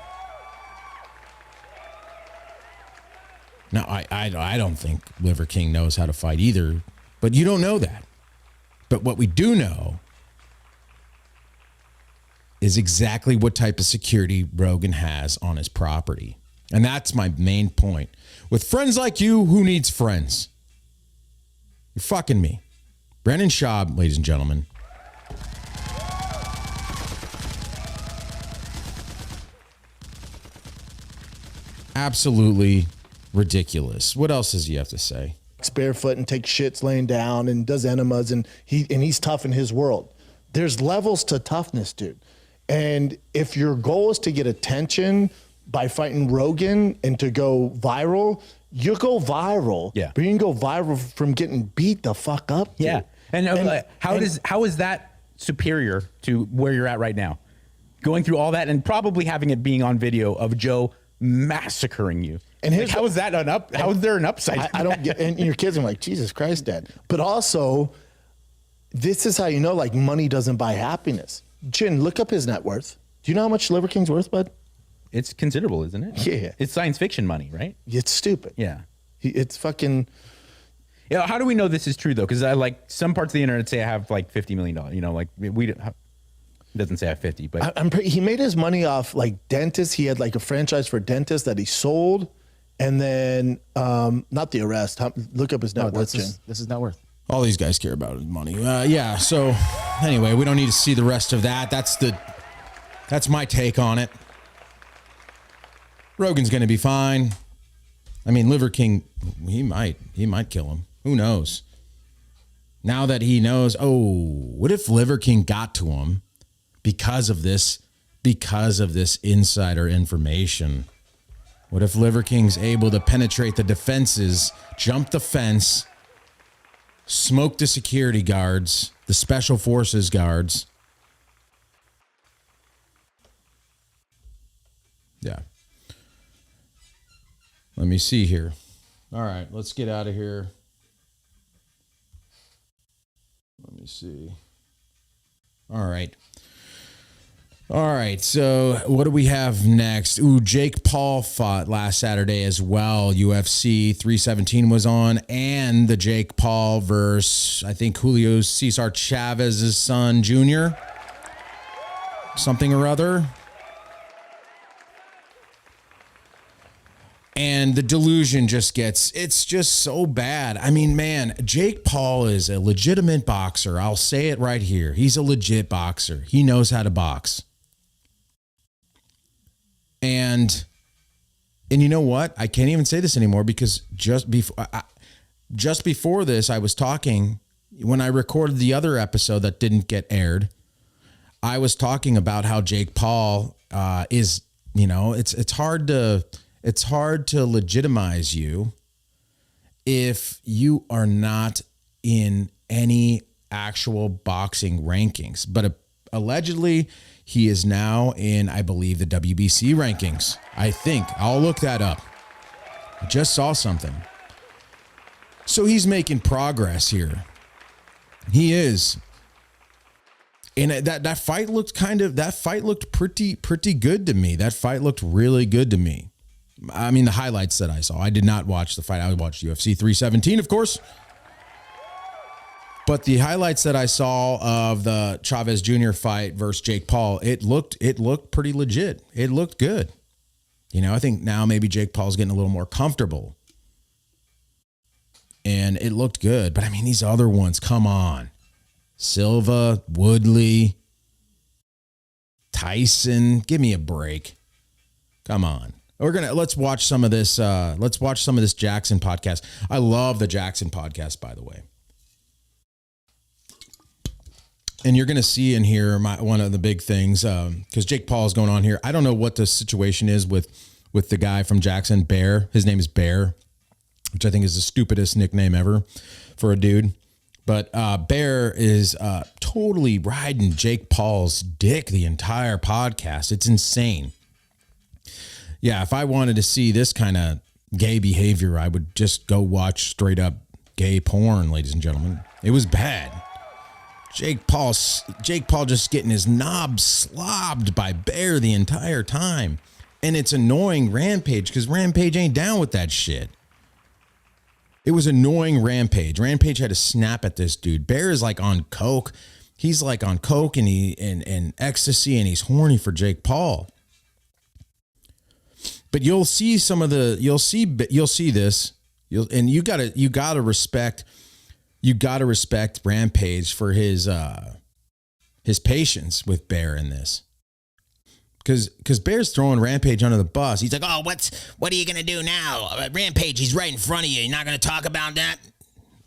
No, I don't think Liverking knows how to fight either. But you don't know that. But what we do know is exactly what type of security Rogan has on his property. And that's my main point. With friends like you, who needs friends? You're fucking me. Brenden Schaub, ladies and gentlemen. Absolutely ridiculous. What else does he have to say? Barefoot and takes shits laying down and does enemas, and he's tough in his world. There's levels to toughness, dude. And if your goal is to get attention by fighting Rogan and to go viral, you go viral. Yeah. But you can go viral from getting beat the fuck up, dude. Yeah. And how is that superior to where you're at right now? Going through all that and probably having it being on video of Joe massacring you. And like, how is that how is there an upside? I don't get, and your kids are like, Jesus Christ, Dad. But also, this is how you know, like, money doesn't buy happiness. Jin, look up his net worth. Do you know how much Liverking's worth, bud? It's considerable, isn't it? Yeah. It's science fiction money, right? It's stupid. Yeah. It's fucking. Yeah. How do we know this is true though? Because I like some parts of the internet say I have like $50 million. You know, like it doesn't say I have 50, but he made his money off like dentists. He had like a franchise for dentists that he sold. And then, not the arrest. Look up his net worth. This is net worth. All these guys care about is money. Yeah. So anyway, we don't need to see the rest of that. That's my take on it. Rogan's going to be fine. I mean, Liverking, he might kill him. Who knows? Now that he knows, what if Liverking got to him because of this insider information? What if Liverking's able to penetrate the defenses, jump the fence, smoke the security guards, the special forces guards? Yeah. Let me see here. All right, let's get out of here. Let me see. All right. So what do we have next? Jake Paul fought last Saturday as well. UFC 317 was on, and the Jake Paul versus, I think, Julio Cesar Chavez's son, Jr. Something or other. And the delusion it's just so bad. I mean, man, Jake Paul is a legitimate boxer. I'll say it right here. He's a legit boxer. He knows how to box. And you know what? I can't even say this anymore because just before this, I was talking, when I recorded the other episode that didn't get aired, I was talking about how Jake Paul is, it's hard to legitimize you if you are not in any actual boxing rankings. But allegedly, he is now in, I believe, the WBC rankings. I think. I'll look that up. I just saw something. So he's making progress here. He is. And that fight looked pretty good to me. That fight looked really good to me. I mean, the highlights that I saw. I did not watch the fight. I watched UFC 317, of course. But the highlights that I saw of the Chavez Jr. fight versus Jake Paul, it looked pretty legit. It looked good. I think now maybe Jake Paul's getting a little more comfortable. And it looked good. But I mean, these other ones, come on. Silva, Woodley, Tyson, give me a break. Come on. Let's watch some of this. Let's watch some of this JAXXON podcast. I love the JAXXON podcast, by the way. And you're going to see in here one of the big things, because Jake Paul is going on here. I don't know what the situation is with the guy from JAXXON, Bear. His name is Bear, which I think is the stupidest nickname ever for a dude. But Bear is totally riding Jake Paul's dick the entire podcast. It's insane. Yeah, if I wanted to see this kind of gay behavior, I would just go watch straight up gay porn, ladies and gentlemen. It was bad. Jake Paul just getting his knob slobbed by Bear the entire time. And it's annoying Rampage because Rampage ain't down with that shit. It was annoying Rampage. Rampage had to snap at this dude. Bear is like on coke. He's like on coke and ecstasy, and he's horny for Jake Paul. But you'll see you'll see this. You gotta respect Rampage for his patience with Bear in this. Because Bear's throwing Rampage under the bus. He's like, oh, what are you gonna do now? Rampage, he's right in front of you. You're not gonna talk about that?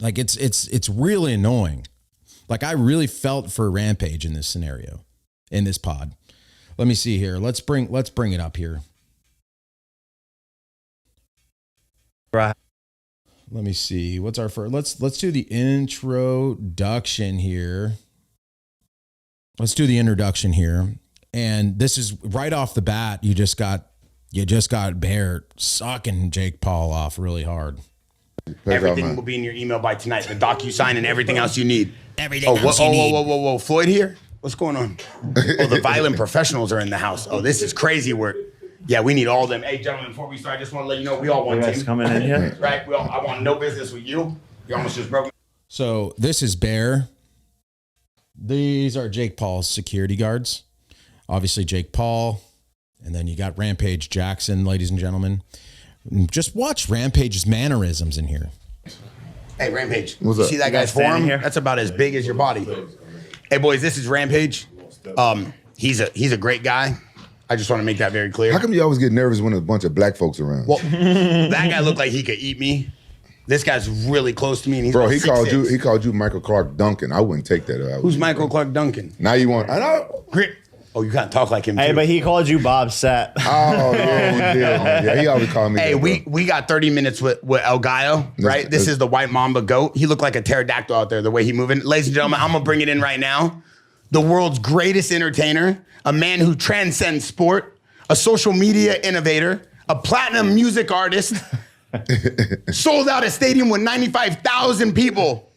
Like it's really annoying. Like I really felt for Rampage in this scenario, in this pod. Let me see here. Let's bring it up here. Right. Let me see. What's our first? Let's do the introduction here. Let's do the introduction here. And this is right off the bat. You just got Bear sucking Jake Paul off really hard. Everything will be in your email by tonight. The DocuSign and everything else you need. Everything else you need. Whoa. Floyd here? What's going on? Oh, the violent professionals are in the house. Oh, this is crazy work. Yeah, we need all of them. Hey, gentlemen, before we start, I just want to let you know we all want team. Coming in here? Right? I want no business with you. You almost just broke. So this is Bear. These are Jake Paul's security guards. Obviously, Jake Paul. And then you got Rampage JAXXON, ladies and gentlemen. Just watch Rampage's mannerisms in here. Hey, Rampage. What's you up? see that guy's standing forearm? here? That's about as big as your body. Hey, boys, this is Rampage. He's a great guy. I just want to make that very clear. How come you always get nervous when there's a bunch of black folks around? Well, that guy looked like he could eat me. This guy's really close to me, and he's Bro, about he 6'6". called you Michael Clark Duncan. I wouldn't take that. Who's Michael Clark Duncan? Now you want? I know. Oh, you kind of talk like him. Hey, too. but he called you Bob Sat. Oh yeah, he did. Yeah, he always called me. Hey, that, we got 30 minutes with El Gallo, right? This is the white mamba goat. He looked like a pterodactyl out there, the way he moving. Ladies and gentlemen, I'm gonna bring it in right now. The world's greatest entertainer, a man who transcends sport, a social media innovator, a platinum music artist, sold out a stadium with 95,000 people.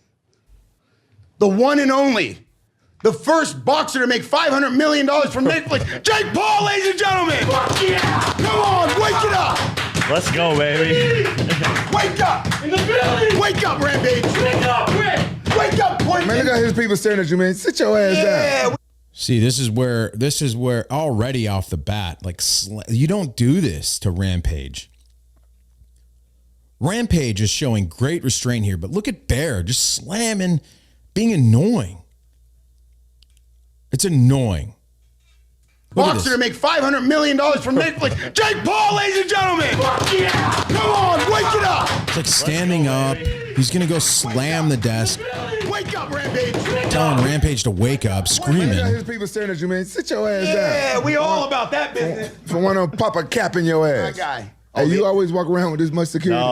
The one and only, the first boxer to make $500 million from Netflix, Jake Paul, ladies and gentlemen. Fuck yeah! Come on, wake it up. Let's go, baby. Wake up. In the building. Wake up, Rampage. Wake up, Rick. Wake up, Point. Man, look at his people staring at you, man. Sit your ass down. See, this is where already off the bat, like you don't do this to Rampage. Rampage is showing great restraint here, but look at Bear just slamming, being annoying. It's annoying. Boxer to make $500 million from Netflix. Jake Paul, ladies and gentlemen. Fuck yeah! Come on, wake it up. It's like standing up. He's going to go slam the desk. Wake up, Rampage. Telling Rampage to wake up, screaming. Man, look at his people staring at you, man. Sit your ass down. Yeah, we all about that business. For one of them, pop a cap in your ass. That guy. Hey, you always walk around with this much security?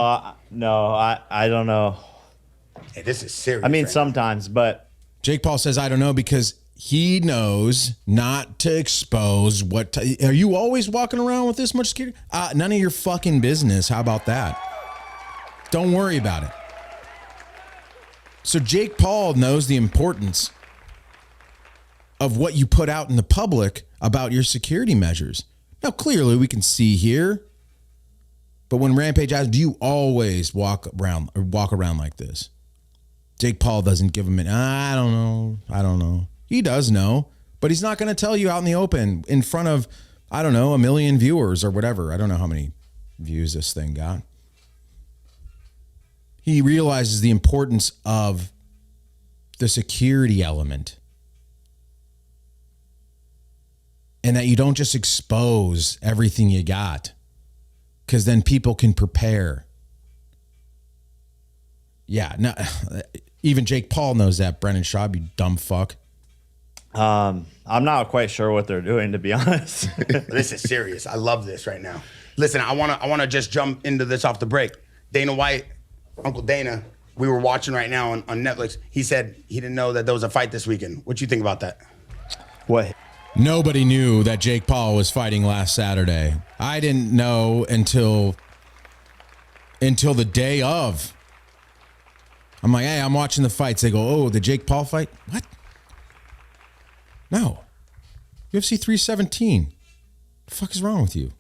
No, I don't know. Hey, this is serious. I mean, right sometimes, but Jake Paul says, I don't know, because he knows not to expose what. Are you always walking around with this much security? None of your fucking business. How about that? Don't worry about it. So Jake Paul knows the importance of what you put out in the public about your security measures. Now, clearly we can see here, but when Rampage asks, do you always walk around like this? Jake Paul doesn't give him I don't know. He does know, but he's not going to tell you out in the open in front of, I don't know, 1 million viewers or whatever. I don't know how many views this thing got. He realizes the importance of the security element and that you don't just expose everything you got, because then people can prepare. Yeah, no, even Jake Paul knows that, Brenden Schaub, you dumb fuck. I'm not quite sure what they're doing, to be honest. This is serious. I love this right now. Listen, I wanna just jump into this off the break. Dana White, Uncle Dana, we were watching right now on Netflix. He said he didn't know that there was a fight this weekend. What you think about that? What? Nobody knew that Jake Paul was fighting last Saturday. I didn't know until the day of. I'm like, hey, I'm watching the fights. They go, oh, the Jake Paul fight? What? No. UFC 317. The fuck is wrong with you?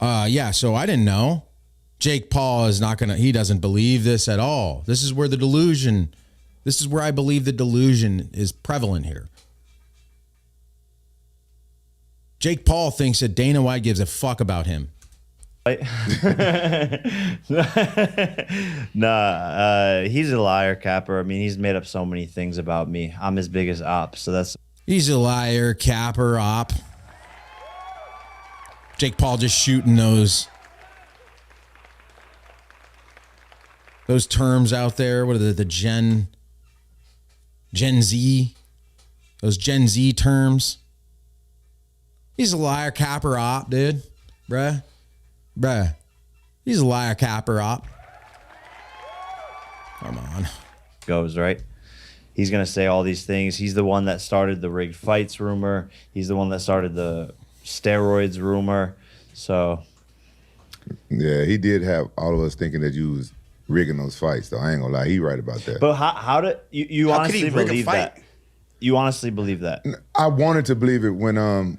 Yeah, so I didn't know. Jake Paul is not going to, he doesn't believe this at all. This is where I believe the delusion is prevalent here. Jake Paul thinks that Dana White gives a fuck about him. Nah, he's a liar, capper. I mean, he's made up so many things about me. I'm his biggest op, so that's... He's a liar, capper, op. Jake Paul just shooting those terms out there. What are the Gen Z? Those Gen Z terms. He's a liar, capper, op, dude. Bruh. He's a liar, capper, op. Come on. Goes, right? He's going to say all these things. He's the one that started the rigged fights rumor. He's the one that started the steroids rumor. So. Yeah, he did have all of us thinking that you was rigging those fights, though. I ain't going to lie. He right about that. But how do you honestly believe that? You honestly believe that? I wanted to believe it when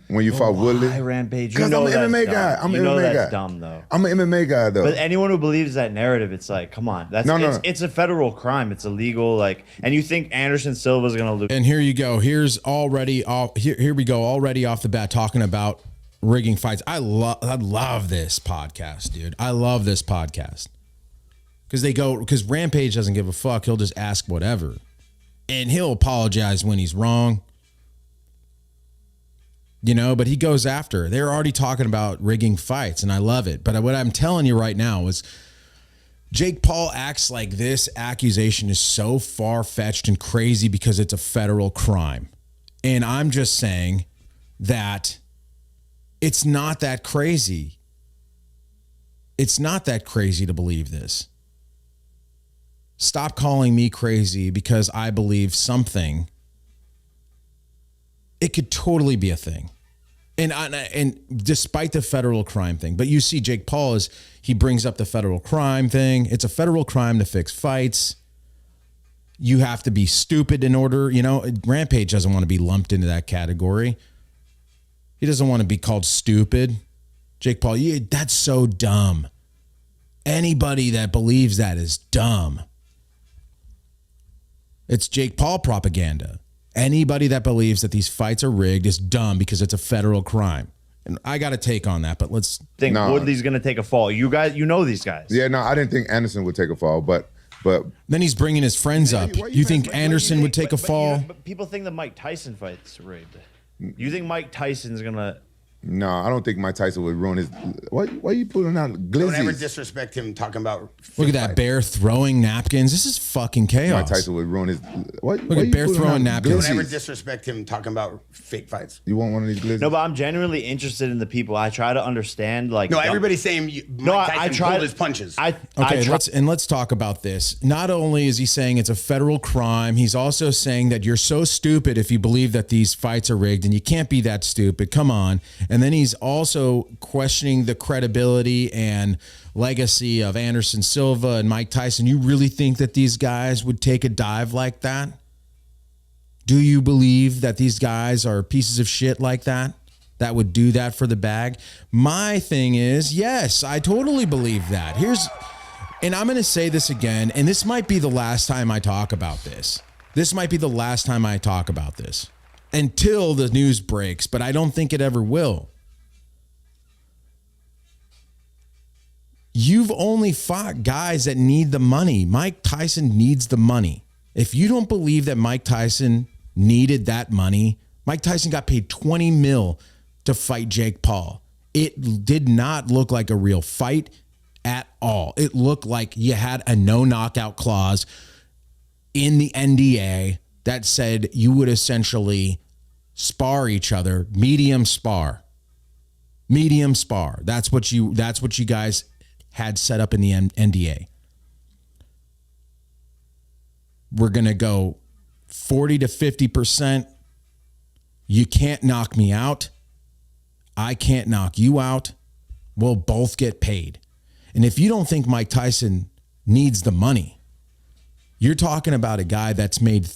you fought Woodley. Why, Rampage? Because I'm an MMA guy. I'm an MMA guy. That's dumb, though. I'm an MMA guy, though. But anyone who believes that narrative, it's like, come on. It's a federal crime. It's illegal. Like, and you think Anderson Silva's gonna lose? And here you go. Here's already off. Here we go. Already off the bat, talking about rigging fights. I love this podcast, dude. I love this podcast because Rampage doesn't give a fuck. He'll just ask whatever. And he'll apologize when he's wrong. You know, but he goes after. They're already talking about rigging fights, and I love it. But what I'm telling you right now is Jake Paul acts like this accusation is so far-fetched and crazy because it's a federal crime. And I'm just saying that it's not that crazy. It's not that crazy to believe this. Stop calling me crazy because I believe something. It could totally be a thing. And despite the federal crime thing, but you see Jake Paul he brings up the federal crime thing. It's a federal crime to fix fights. You have to be stupid in order, Rampage doesn't want to be lumped into that category. He doesn't want to be called stupid. Jake Paul, that's so dumb. Anybody that believes that is dumb. It's Jake Paul propaganda. Anybody that believes that these fights are rigged is dumb because it's a federal crime. And I got a take on that, but let's think Woodley's going to take a fall. You guys, know these guys. Yeah, no, I didn't think Anderson would take a fall, but then he's bringing his friends up. You think Anderson would take a fall? But people think the Mike Tyson fight's rigged. You think Mike Tyson's going to... No, I don't think Mike Tyson would ruin his... Why are you pulling out glizzies? Don't ever disrespect him talking about... Look at that bear throwing napkins. This is fucking chaos. Mike Tyson would ruin his... Look at bear throwing napkins. Don't ever disrespect him talking about fake fights. You want one of these glizzies? No, but I'm genuinely interested in the people. I try to understand, like... No, everybody's saying Mike Tyson pulled his punches. Let's talk about this. Not only is he saying it's a federal crime, he's also saying that you're so stupid if you believe that these fights are rigged, and you can't be that stupid. Come on. And then he's also questioning the credibility and legacy of Anderson Silva and Mike Tyson. You really think that these guys would take a dive like that? Do you believe that these guys are pieces of shit like that would do that for the bag? My thing is, yes, I totally believe that. And I'm going to say this again, and this might be the last time I talk about this. This might be the last time I talk about this until the news breaks, but I don't think it ever will. You've only fought guys that need the money. Mike Tyson needs the money. If you don't believe that Mike Tyson needed that money, Mike Tyson got paid $20 million to fight Jake Paul. It did not look like a real fight at all. It looked like you had a no knockout clause in the NDA that said you would essentially spar each other, medium spar. That's what you guys had set up in the NDA. We're going to go 40 to 50%. You can't knock me out. I can't knock you out. We'll both get paid. And if you don't think Mike Tyson needs the money, you're talking about a guy that's made,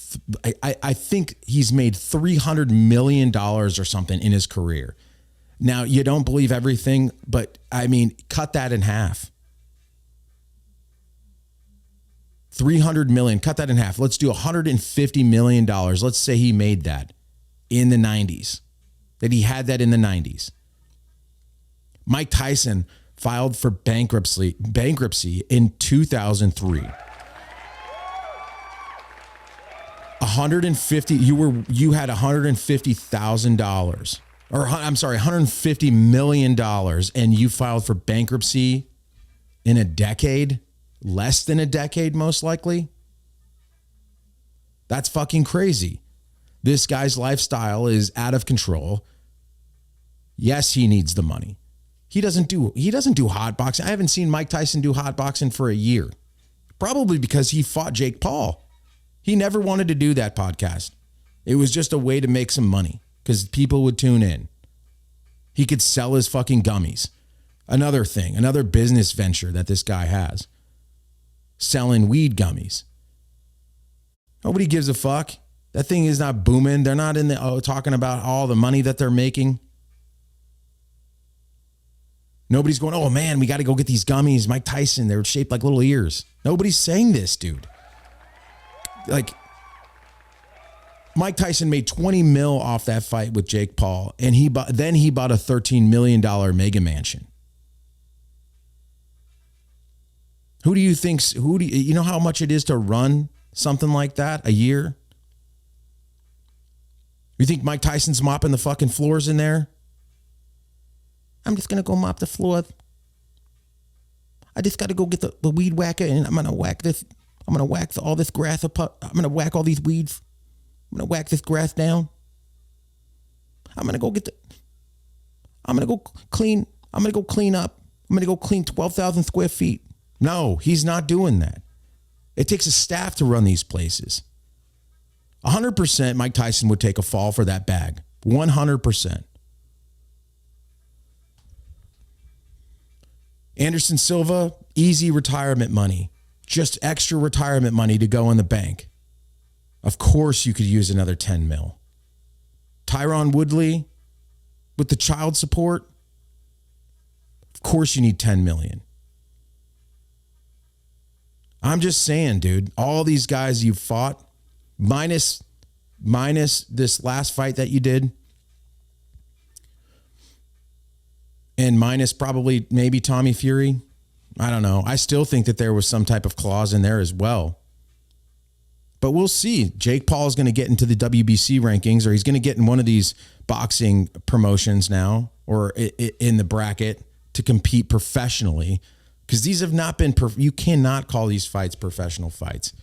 I think he's made $300 million or something in his career. Now, you don't believe everything, but I mean, cut that in half. 300 million, cut that in half. Let's do $150 million. Let's say he made that in the 90s, that he had that in the 90s. Mike Tyson filed for bankruptcy in 2003. 150, you had $150,000, or I'm sorry, $150 million, and you filed for bankruptcy in a decade, less than a decade, most likely. That's fucking crazy. This guy's lifestyle is out of control. Yes, he needs the money. He doesn't do hot boxing. I haven't seen Mike Tyson do hot boxing for a year. Probably because he fought Jake Paul. He never wanted to do that podcast. It was just a way to make some money because people would tune in. He could sell his fucking gummies. Another thing, another business venture that this guy has. Selling weed gummies. Nobody gives a fuck. That thing is not booming. They're not in the talking about all the money that they're making. Nobody's going, oh man, we got to go get these gummies. Mike Tyson, they're shaped like little ears. Nobody's saying this, dude. Like, Mike Tyson made 20 mil off that fight with Jake Paul, and he bought a $13 million mega mansion. You know how much it is to run something like that a year? You think Mike Tyson's mopping the fucking floors in there? I'm just going to go mop the floor. I just got to go get the weed whacker, and I'm going to whack this. I'm going to whack all this grass up. I'm going to whack all these weeds. I'm going to whack this grass down. I'm going to go clean up. I'm going to go clean 12,000 square feet. No, he's not doing that. It takes a staff to run these places. 100% Mike Tyson would take a fall for that bag. 100%. Anderson Silva, easy retirement money. Just extra retirement money to go in the bank. Of course you could use another 10 mil. Tyron Woodley with the child support. Of course you need 10 million. I'm just saying, dude, all these guys you've fought, minus this last fight that you did, and minus probably maybe Tommy Fury. I don't know. I still think that there was some type of clause in there as well. But we'll see. Jake Paul is going to get into the WBC rankings, or he's going to get in one of these boxing promotions now, or in the bracket to compete professionally. Because these have not been, you cannot call these fights professional fights.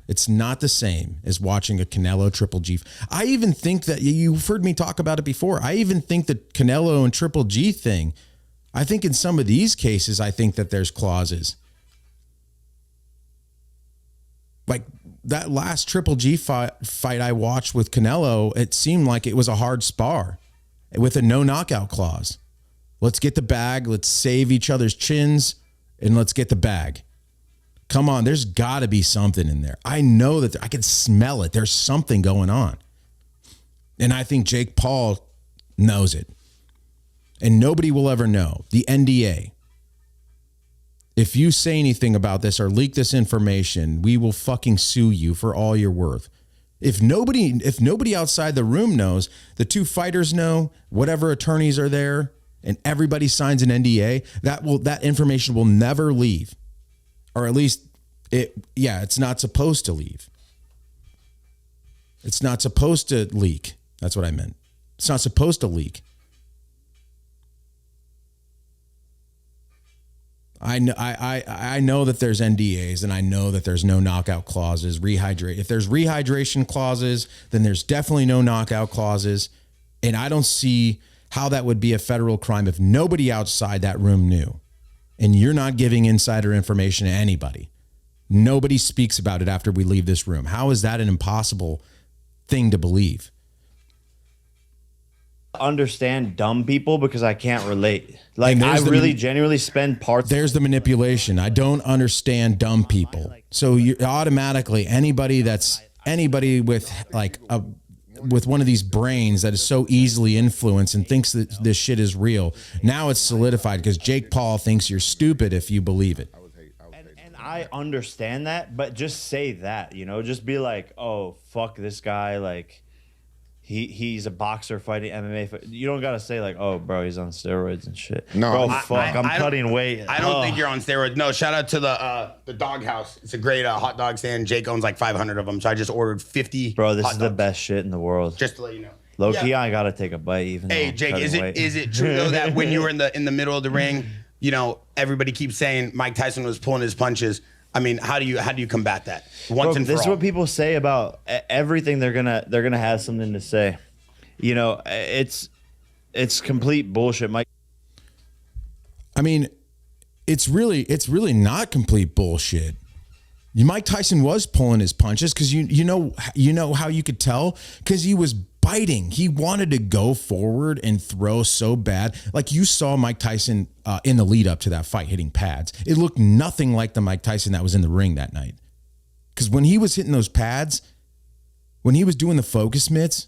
It's not the same as watching a Canelo Triple G. I even think that, you've heard me talk about it before, I even think the Canelo and Triple G thing, I think in some of these cases, I think that there's clauses. Like that last Triple G fight I watched with Canelo, it seemed like it was a hard spar with a no knockout clause. Let's get the bag, let's save each other's chins, and let's get the bag. Come on, there's got to be something in there. I know that I can smell it. There's something going on. And I think Jake Paul knows it. And nobody will ever know. The NDA. If you say anything about this or leak this information, we will fucking sue you for all you're worth. If nobody outside the room knows, the two fighters know, whatever attorneys are there, and everybody signs an NDA, that information will never leave. Or at least it's not supposed to leave. It's not supposed to leak. That's what I meant. It's not supposed to leak. I know that there's NDAs, and I know that there's no knockout clauses. If there's rehydration clauses, then there's definitely no knockout clauses. And I don't see how that would be a federal crime if nobody outside that room knew. And you're not giving insider information to anybody. Nobody speaks about it after we leave this room. How is that an impossible thing to believe? Understand dumb people because I can't relate. Like I really genuinely spend parts. There's the manipulation. I don't understand dumb people. So you automatically anybody with like with one of these brains that is so easily influenced and thinks that this shit is real. Now it's solidified because Jake Paul thinks you're stupid if you believe it. And I understand that, but just say that, you know, just be like, oh, fuck this guy. Like he's a boxer fighting MMA. You don't got to say like, oh, bro, he's on steroids and shit. No, bro, fuck, I'm cutting weight. I don't think you're on steroids. No, shout out to the Dog House. It's a great hot dog stand. Jake owns like 500 of them, so I just ordered 50. Bro, this is the best shit in the world. Just to let you know. Low key, I gotta take a bite. Even hey, Jake, is it true though that when you were in the middle of the ring, you know, everybody keeps saying Mike Tyson was pulling his punches? I mean, how do you combat that once and for all? This is what people say about everything. They're gonna have something to say. You know, it's complete bullshit, Mike. I mean, it's really not complete bullshit. Mike Tyson was pulling his punches because you know how you could tell, because he was biting. He wanted to go forward and throw so bad. Like you saw Mike Tyson in the lead up to that fight hitting pads. It looked nothing like the Mike Tyson that was in the ring that night. Because when he was hitting those pads, when he was doing the focus mitts,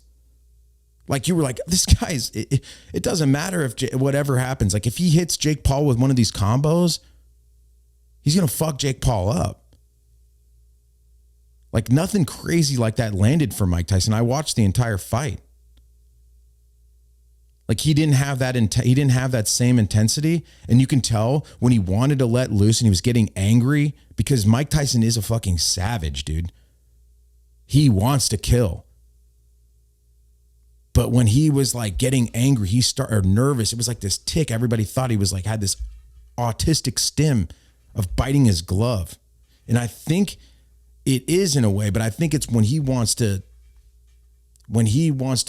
like you were like, this guy's, it doesn't matter if whatever happens. Like if he hits Jake Paul with one of these combos, he's going to fuck Jake Paul up. Like nothing crazy like that landed for Mike Tyson. I watched the entire fight. Like he didn't have that same intensity. And you can tell when he wanted to let loose and he was getting angry, because Mike Tyson is a fucking savage, dude. He wants to kill. But when he was like getting angry, or nervous, it was like this tick. Everybody thought he was like, had this autistic stim of biting his glove. And I think it is in a way, but I think it's when he wants to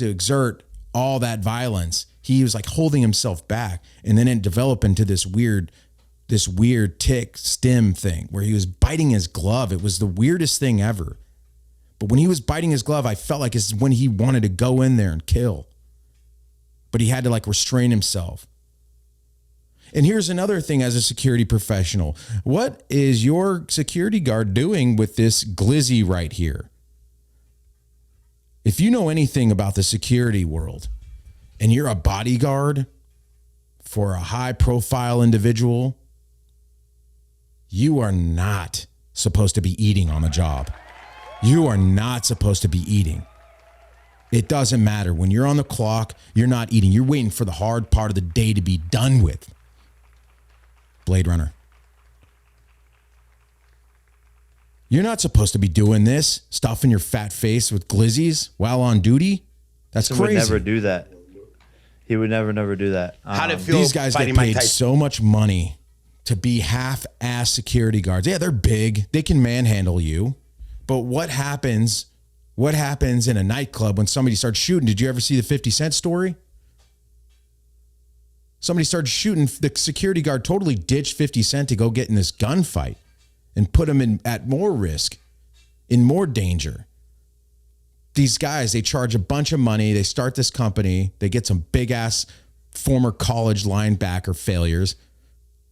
exert all that violence, he was like holding himself back, and then it developed into this weird tick stim thing where he was biting his glove. It was the weirdest thing ever. But when he was biting his glove, I felt like it's when he wanted to go in there and kill. But he had to like restrain himself. And here's another thing as a security professional. What is your security guard doing with this glizzy right here? If you know anything about the security world and you're a bodyguard for a high profile individual, you are not supposed to be eating on the job. You are not supposed to be eating. It doesn't matter. When you're on the clock, you're not eating. You're waiting for the hard part of the day to be done with. Blade Runner. You're not supposed to be doing this, stuffing your fat face with glizzies while on duty. That's crazy. He would never do that. He would never do that. How did it feel? These guys get paid so much money to be half-ass security guards. Yeah, they're big. They can manhandle you. But what happens in a nightclub when somebody starts shooting? Did you ever see the 50 Cent story? Somebody started shooting. The security guard totally ditched 50 Cent to go get in this gunfight and put him at more risk, in more danger. These guys, they charge a bunch of money. They start this company. They get some big-ass former college linebacker failures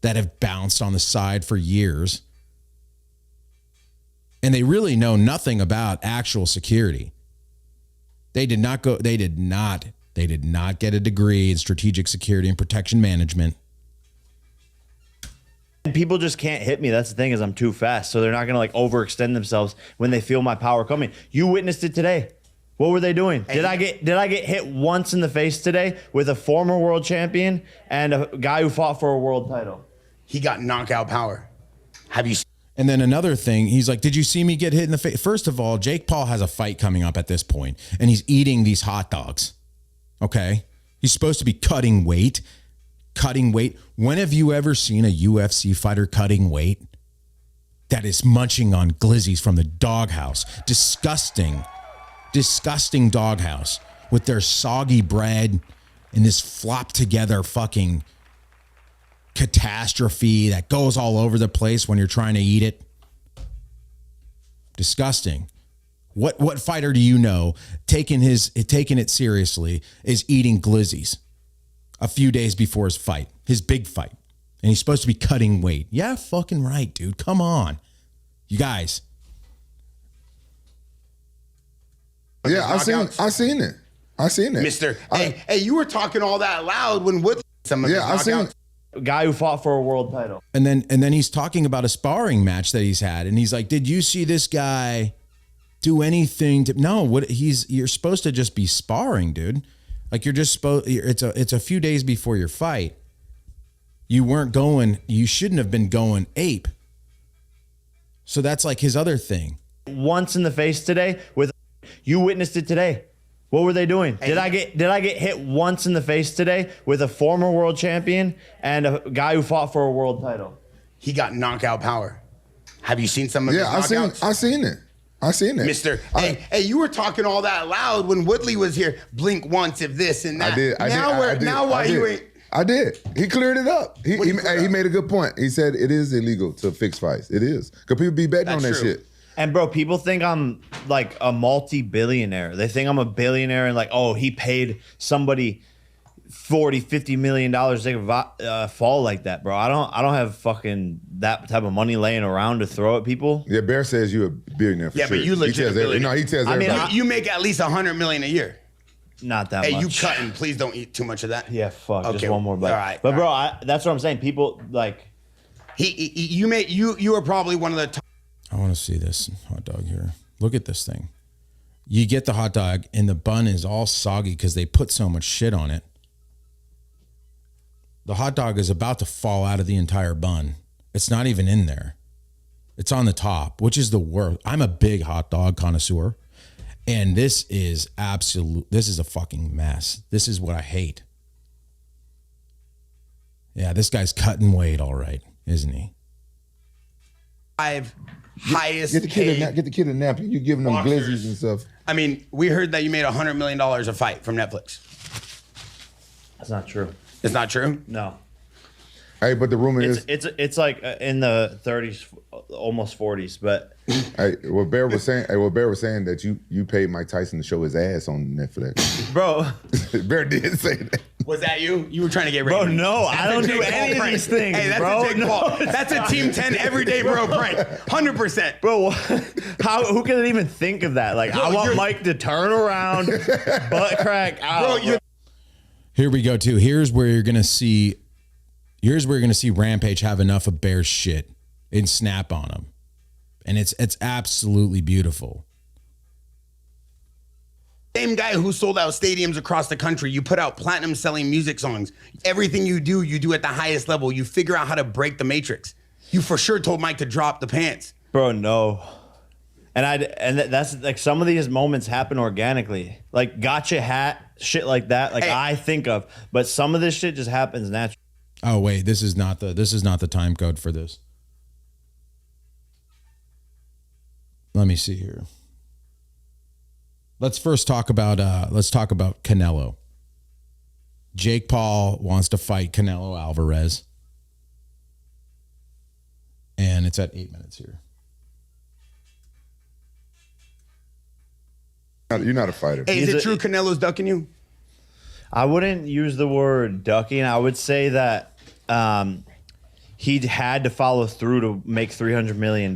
that have bounced on the side for years. And they really know nothing about actual security. They did not get a degree in strategic security and protection management. People just can't hit me. That's the thing, is I'm too fast. So they're not going to like overextend themselves when they feel my power coming. You witnessed it today. What were they doing? Did I get hit once in the face today with a former world champion and a guy who fought for a world title? He got knockout power. Have you? And then another thing, he's like, did you see me get hit in the face? First of all, Jake Paul has a fight coming up at this point, and he's eating these hot dogs. Okay? He's supposed to be cutting weight. When have you ever seen a UFC fighter cutting weight? That is munching on glizzies from the doghouse. Disgusting doghouse with their soggy bread and this flop together fucking catastrophe that goes all over the place when you're trying to eat it. Disgusting. What fighter do you know taking it seriously is eating glizzies a few days before his fight, his big fight, and he's supposed to be cutting weight? Yeah, fucking right, dude. Come on, you guys. Yeah, I seen it, Mister. Hey, you were talking all that loud when Woodley. I seen it. Guy who fought for a world title. And then he's talking about a sparring match that he's had, and he's like, "Did you see this guy do anything to?" No, you're supposed to just be sparring, dude. Like you're just supposed. It's a few days before your fight. You weren't going. You shouldn't have been going ape. So that's like his other thing. Once in the face today with. You witnessed it today. What were they doing? Did I get hit once in the face today with a former world champion and a guy who fought for a world title? He got knockout power. Have you seen some of his knockouts? I seen it. Mister. Hey, you were talking all that loud when Woodley was here. Blink once if this and that. I did. He cleared it up. He made a good point. He said it is illegal to fix fights. It is. Because people be betting on that shit. And bro, people think I'm like a multi-billionaire. They think I'm a billionaire and like, oh, he paid somebody $40-50 million to take a fall like that, bro. I don't have fucking that type of money laying around to throw at people. Yeah, Bear says you're a billionaire for sure. But you legit he tells everybody. You make at least $100 million a year. Not that much. Hey, you cutting. Please don't eat too much of that. Yeah, fuck. Okay. Just one more bite. All right. But bro, that's what I'm saying. People like you are probably one of the top. I want to see this hot dog here. Look at this thing. You get the hot dog and the bun is all soggy because they put so much shit on it. The hot dog is about to fall out of the entire bun. It's not even in there. It's on the top, which is the worst. I'm a big hot dog connoisseur, and this is a fucking mess. This is what I hate. Yeah, this guy's cutting weight all right, isn't he? Highest get the kid a napkin. You're giving them glizzies and stuff. I mean, we heard that you made $100 million a fight from Netflix. That's not true. It's not true? No. Hey, but the rumor is it's like in the 30s, almost 40s. But what Bear was saying that you paid Mike Tyson to show his ass on Netflix, bro. Bear did say that. Was that you? You were trying to get ready. Bro, no, I don't do any of these things. Hey, that's bro. a Jake Paul. That's a Team 10 everyday bro prank. 100%. Bro, who can even think of that? Like, I want Mike to turn around, butt crack out. Bro, here we go too. Here's where you're gonna see Rampage have enough of Bear's shit and snap on him. And it's absolutely beautiful. Same guy who sold out stadiums across the country. You put out platinum selling music songs. Everything you do at the highest level. You figure out how to break the matrix. You for sure told Mike to drop the pants. Bro, no. And that's like some of these moments happen organically. Like gotcha hat, shit like that. Like I think of, but some of this shit just happens naturally. Oh wait, this is not the time code for this. Let me see here. Let's first talk about Canelo. Jake Paul wants to fight Canelo Alvarez. And it's at 8 minutes here. You're not a fighter. Hey, is it true Canelo's ducking you? I wouldn't use the word ducking. I would say that he had to follow through to make $300 million.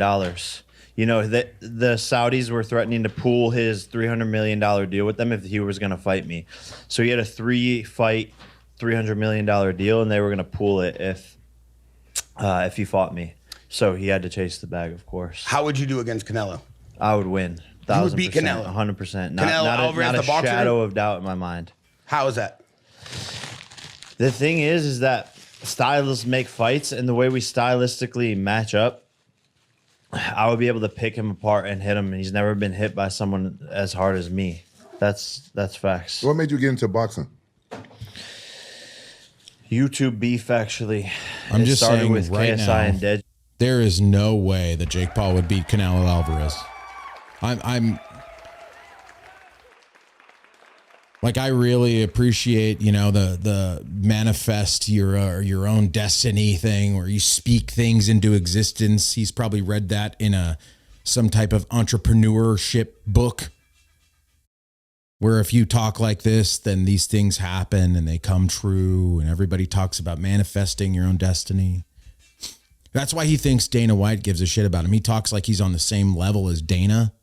You know, the Saudis were threatening to pool his $300 million deal with them if he was going to fight me. So he had a 3-fight, $300 million deal, and they were going to pool it if he fought me. So he had to chase the bag, of course. How would you do against Canelo? I would win. You would beat Canelo? 100%. Not a shadow of doubt in my mind. How is that? The thing is that stylists make fights, and the way we stylistically match up, I would be able to pick him apart and hit him, and he's never been hit by someone as hard as me. That's facts. What made you get into boxing? YouTube beef, actually. I'm just saying with right KSI now, and Dead. There is no way that Jake Paul would beat Canelo Alvarez. I really appreciate, the manifest your own destiny thing where you speak things into existence. He's probably read that in a some type of entrepreneurship book where if you talk like this, then these things happen and they come true, and everybody talks about manifesting your own destiny. That's why he thinks Dana White gives a shit about him. He talks like he's on the same level as Dana.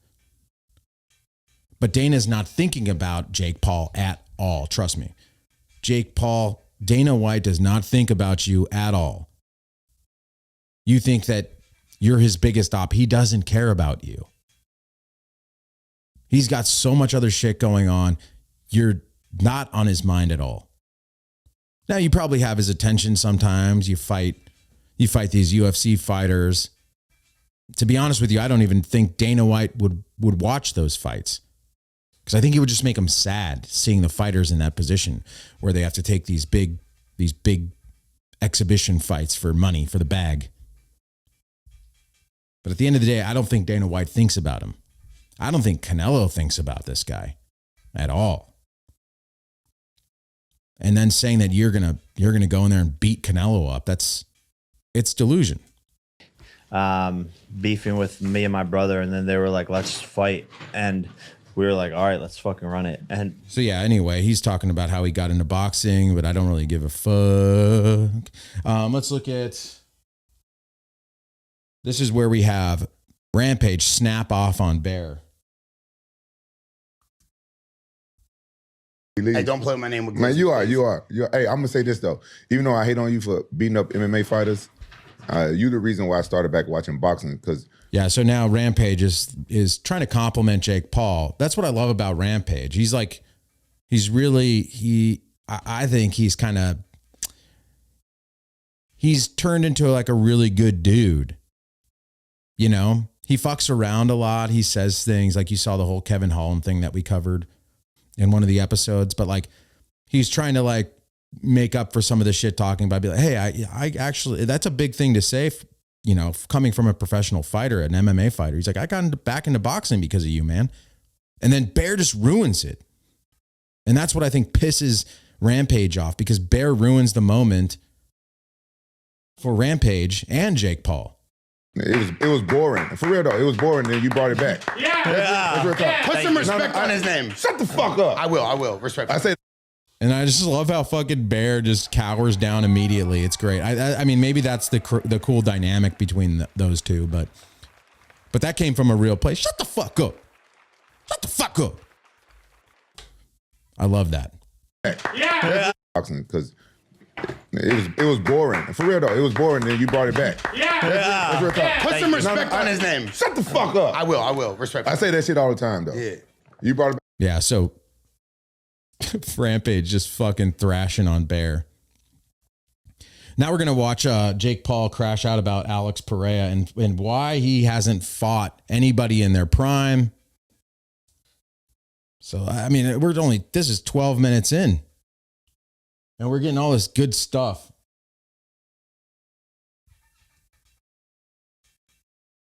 But Dana's not thinking about Jake Paul at all. Trust me. Jake Paul, Dana White does not think about you at all. You think that you're his biggest op. He doesn't care about you. He's got so much other shit going on. You're not on his mind at all. Now, you probably have his attention sometimes. You fight these UFC fighters. To be honest with you, I don't even think Dana White would watch those fights. Because I think it would just make him sad seeing the fighters in that position where they have to take these big exhibition fights for money, for the bag. But at the end of the day, I don't think Dana White thinks about him. I don't think Canelo thinks about this guy at all. And then saying that you're gonna go in there and beat Canelo up, it's delusion. Beefing with me and my brother, and then they were like, let's fight. And we were like, all right, let's fucking run it. And so, yeah, anyway, he's talking about how he got into boxing, but I don't really give a fuck. Let's look at, this is where we have Rampage snap off on Bear. Hey, don't play with my name with man. You are. Hey, I'm gonna say this though. Even though I hate on you for beating up MMA fighters, you the reason why I started back watching boxing. Because yeah, so now Rampage is trying to compliment Jake Paul. That's what I love about Rampage. He's like, I think he's turned into like a really good dude. You know, he fucks around a lot. He says things like you saw the whole Kevin Holland thing that we covered in one of the episodes, but like he's trying to like make up for some of the shit talking by being like, hey, I actually, that's a big thing to say, you know, coming from a professional fighter, an MMA fighter. He's like, I got back into boxing because of you, man. And then Bear just ruins it. And that's what I think pisses Rampage off, because Bear ruins the moment for Rampage and Jake Paul. It was boring. For real though, it was boring. Then you brought it back. Yeah. Put some respect on his name. Shut the fuck up. I will. Respect. I said. And I just love how fucking Bear just cowers down immediately. It's great. I mean, maybe that's the cool dynamic between those two, but that came from a real place. Shut the fuck up. Shut the fuck up. I love that. Yeah. Boxing, because it was boring. For real though, it was boring. Then you brought it back. Put some respect on his name. Shut the fuck up. I will. Respect. I say that shit all the time though. Yeah. You brought it back. Yeah. So Rampage just fucking thrashing on Bear. Now we're gonna watch Jake Paul crash out about Alex Pereira and why he hasn't fought anybody in their prime. So I mean, this is 12 minutes in. And we're getting all this good stuff.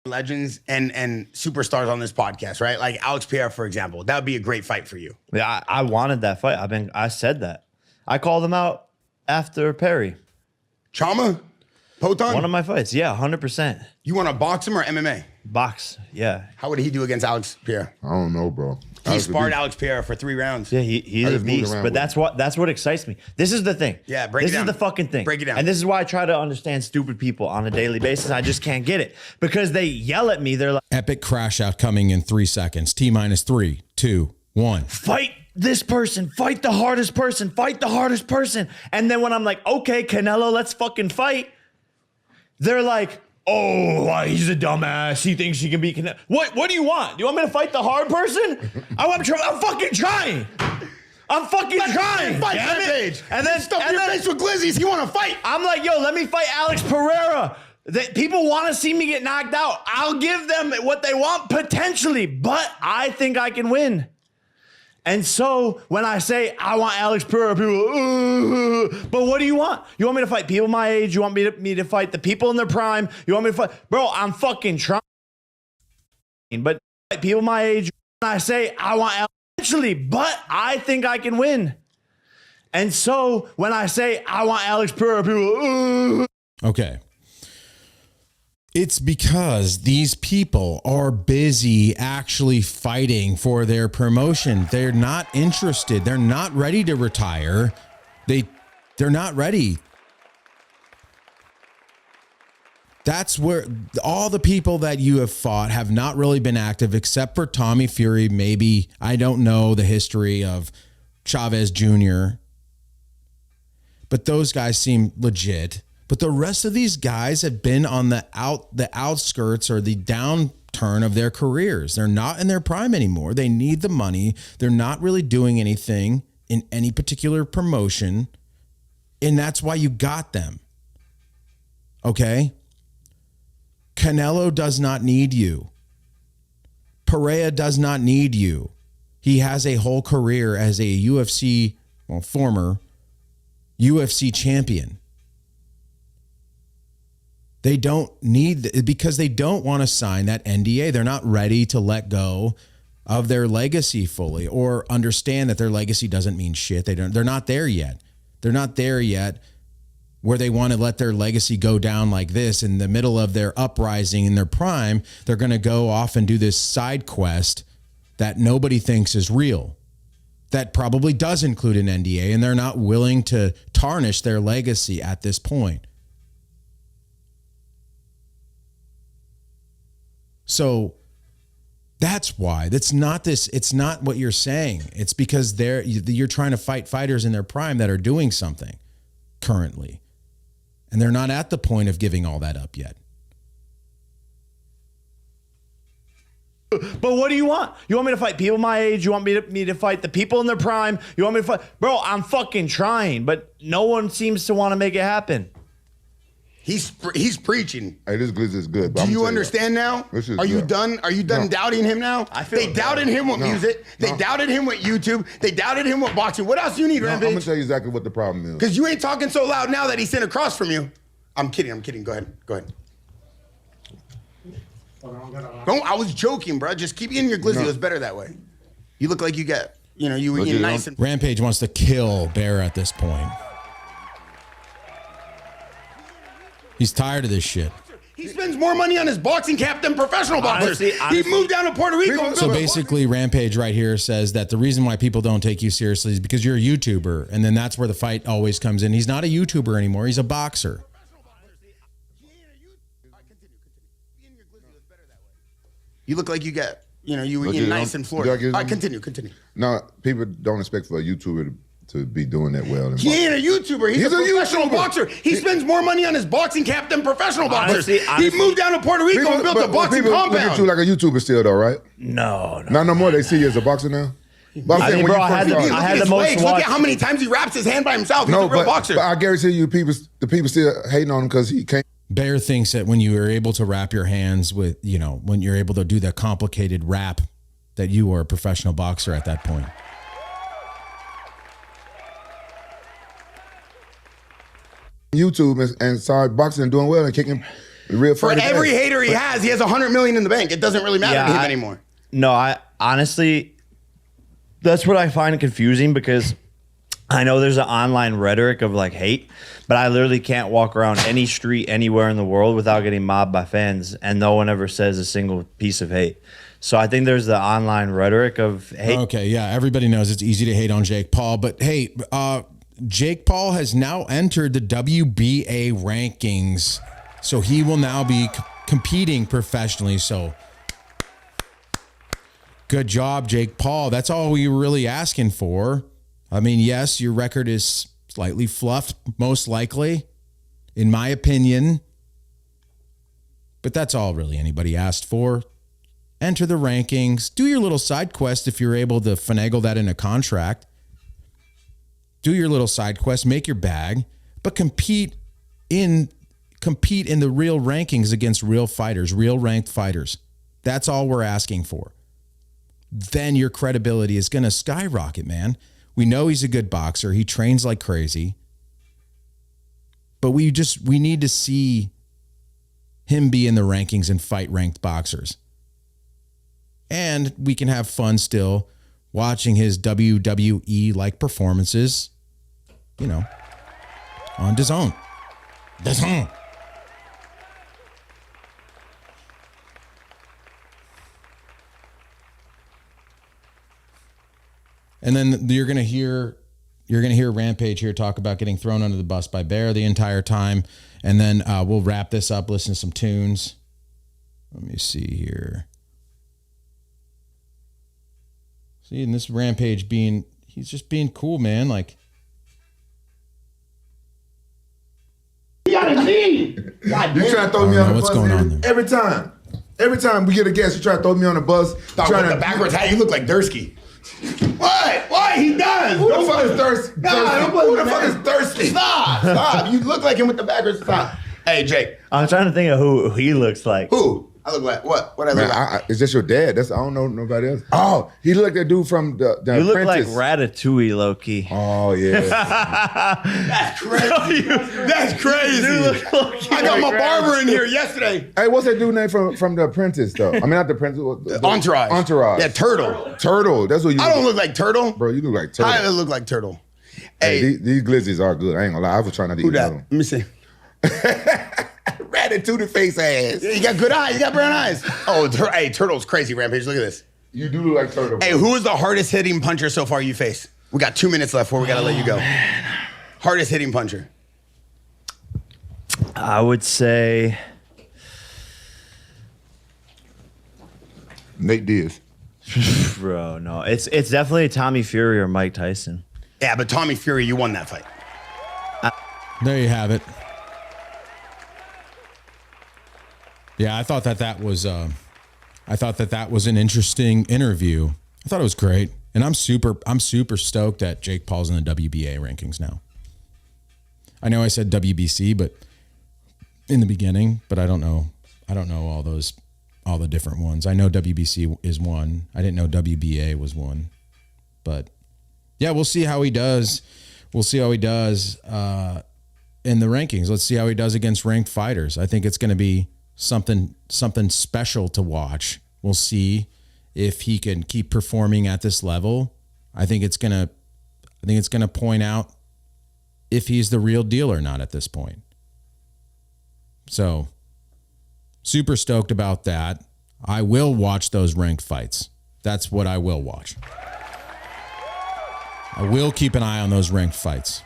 Legends and superstars on this podcast, right? Like Alex Pereira, for example. That would be a great fight for you. Yeah, I wanted that fight. I said that. I called him out after Perry. Chama? Poton? One of my fights. Yeah, 100%. You want to box him or MMA? Box, yeah. How would he do against Alex Pereira? I don't know, bro. He sparred Alex Pereira for 3 rounds. Yeah, he's a beast. But that's what excites me. This is the thing. Yeah, break it down. This is the fucking thing. Break it down. And this is why I try to understand stupid people on a daily basis. I just can't get it. Because they yell at me. They're like, epic crash out coming in 3 seconds. T-minus 3, 2, 1. Fight this person. Fight the hardest person. Fight the hardest person. And then when I'm like, okay, Canelo, let's fucking fight. They're like, oh, he's a dumbass. He thinks he can beat Canelo. What do you want? Do you want me to fight the hard person? I'm fucking trying. I'm fucking trying. Fight Rampage. And then stuff your face with glizzies. He want to fight. I'm like, yo, let me fight Alex Pereira. People want to see me get knocked out. I'll give them what they want potentially, but I think I can win. And so when I say I want Alex Pereira, people, but what do you want? You want me to fight people my age? You want me to fight the people in their prime? You want me to fight? Bro, I'm fucking trying. But fight people my age. When I say I want Alex potentially, but I think I can win. And so when I say I want Alex Pereira, people, Okay. It's because these people are busy actually fighting for their promotion. They're not interested. They're not ready to retire. They're not ready. That's where all the people that you have fought have not really been active, except for Tommy Fury. Maybe, I don't know the history of Chavez Jr., but those guys seem legit. But the rest of these guys have been on the outskirts or the downturn of their careers. They're not in their prime anymore. They need the money. They're not really doing anything in any particular promotion. And that's why you got them. Okay? Canelo does not need you. Pereira does not need you. He has a whole career as a former UFC champion. They don't need, because they don't want to sign that NDA. They're not ready to let go of their legacy fully or understand that their legacy doesn't mean shit. They're not there yet. They're not there yet where they want to let their legacy go down like this in the middle of their uprising in their prime. They're going to go off and do this side quest that nobody thinks is real. That probably does include an NDA, and they're not willing to tarnish their legacy at this point. So that's why. It's not what you're saying. It's because you're trying to fight fighters in their prime that are doing something currently. And they're not at the point of giving all that up yet. But what do you want? You want me to fight people my age? You want me to fight the people in their prime? You want me to fight? Bro, I'm fucking trying, but no one seems to want to make it happen. He's preaching. Hey, this glitz is good. Do you understand now? Are you done? Are you done doubting him now? They doubted him with music. They doubted him with YouTube. They doubted him with boxing. What else do you need, Rampage? I'm gonna tell you exactly what the problem is. Because you ain't talking so loud now that he's sitting across from you. I'm kidding. Go ahead. Don't. I was joking, bro. Just keep eating your glizzy. It was better that way. You look like you got, you were eating nice and. Rampage wants to kill Bear at this point. He's tired of this shit. He spends more money on his boxing cap than professional boxers. Honestly, he moved down to Puerto Rico. So basically, Rampage right here says that the reason why people don't take you seriously is because you're a YouTuber. And then that's where the fight always comes in. He's not a YouTuber anymore. He's a boxer. You look like you got, you were eating nice in Florida. All right, continue. No, people don't expect for a YouTuber to be doing that well. He ain't a YouTuber. He's a professional boxer. He spends more money on his boxing cap than professional boxers. Honestly, he moved down to Puerto Rico and built a boxing compound. Look at you like a YouTuber still, though, right? No. Not no more. They see you as a boxer now. But I'm saying, bro, I had the most legs. Look at how many times he wraps his hand by himself. He's a real boxer. But I guarantee you, the people still hating on him because he can't. Bear thinks that when you are able to wrap your hands with, when you're able to do that complicated wrap, that you are a professional boxer at that point. YouTube and started boxing and doing well and kicking real for every hater he has 100 million in the bank. It doesn't really matter to him anymore. No, I honestly, that's what I find confusing, because I know there's an online rhetoric of like hate, but I literally can't walk around any street anywhere in the world without getting mobbed by fans, and no one ever says a single piece of hate. So I think there's the online rhetoric of hate. Okay, yeah, everybody knows it's easy to hate on Jake Paul, but hey, Jake Paul has now entered the WBA rankings, so he will now be competing professionally. So good job, Jake Paul. That's all we were really asking for. I mean, yes, your record is slightly fluffed, most likely, in my opinion. But that's all really anybody asked for. Enter the rankings. Do your little side quest if you're able to finagle that in a contract. Do your little side quest, make your bag, but compete in the real rankings against real fighters, real ranked fighters. That's all we're asking for. Then your credibility is going to skyrocket, man. We know he's a good boxer. He trains like crazy. But we need to see him be in the rankings and fight ranked boxers. And we can have fun still watching his WWE-like performances, on DAZN. And then you're gonna hear Rampage here talk about getting thrown under the bus by Bear the entire time. And then we'll wrap this up, listen to some tunes. Let me see here. See, and this Rampage he's just being cool, man. Like, you got a knee. God, you trying to throw me on the bus? What's going on there? Every time we get a guest, you try to throw me on the bus. Trying to backwards hat. You look like Dursky. What? He does. Who the fuck is thirsty? Who the fuck is thirsty? Stop. You look like him with the backwards. Stop. Hey, Jake. I'm trying to think of who he looks like. Who? I look like what? What I look like? It's just your dad. I don't know nobody else. Oh, he looked like that dude from the You look Apprentice. like Ratatouille, low-key. Oh, yeah. That's crazy. That's crazy. I got my barber in here yesterday. Hey, what's that dude name from the Apprentice, though? I mean, not the Apprentice. Entourage. Entourage. Yeah, Turtle. Turtle. That's what you I don't look like Turtle. Bro, you look like Turtle. I look like Turtle. Hey, these glizzies are good. I ain't gonna lie. I was trying not to eat them. Let me see. Ratatouille face ass. Yeah, you got good eyes. You got brown eyes. Oh, hey, Turtle's crazy, Rampage. Look at this. You do look like Turtle. Hey, who is the hardest hitting puncher so far you faced? We got 2 minutes left before we gotta let you go. Man. Hardest hitting puncher. I would say Nate Diaz. Bro, no. It's definitely Tommy Fury or Mike Tyson. Yeah, but Tommy Fury, you won that fight. There you have it. Yeah, I thought that was an interesting interview. I thought it was great, and I'm super stoked that Jake Paul's in the WBA rankings now. I know I said WBC, but in the beginning, but I don't know all the different ones. I know WBC is one. I didn't know WBA was one, but yeah, we'll see how he does. We'll see how he does in the rankings. Let's see how he does against ranked fighters. I think it's going to be something special to watch. We'll see if he can keep performing at this level. I think it's gonna point out if he's the real deal or not at this point. So, super stoked about that. I will watch those ranked fights. That's what I will watch. I will keep an eye on those ranked fights.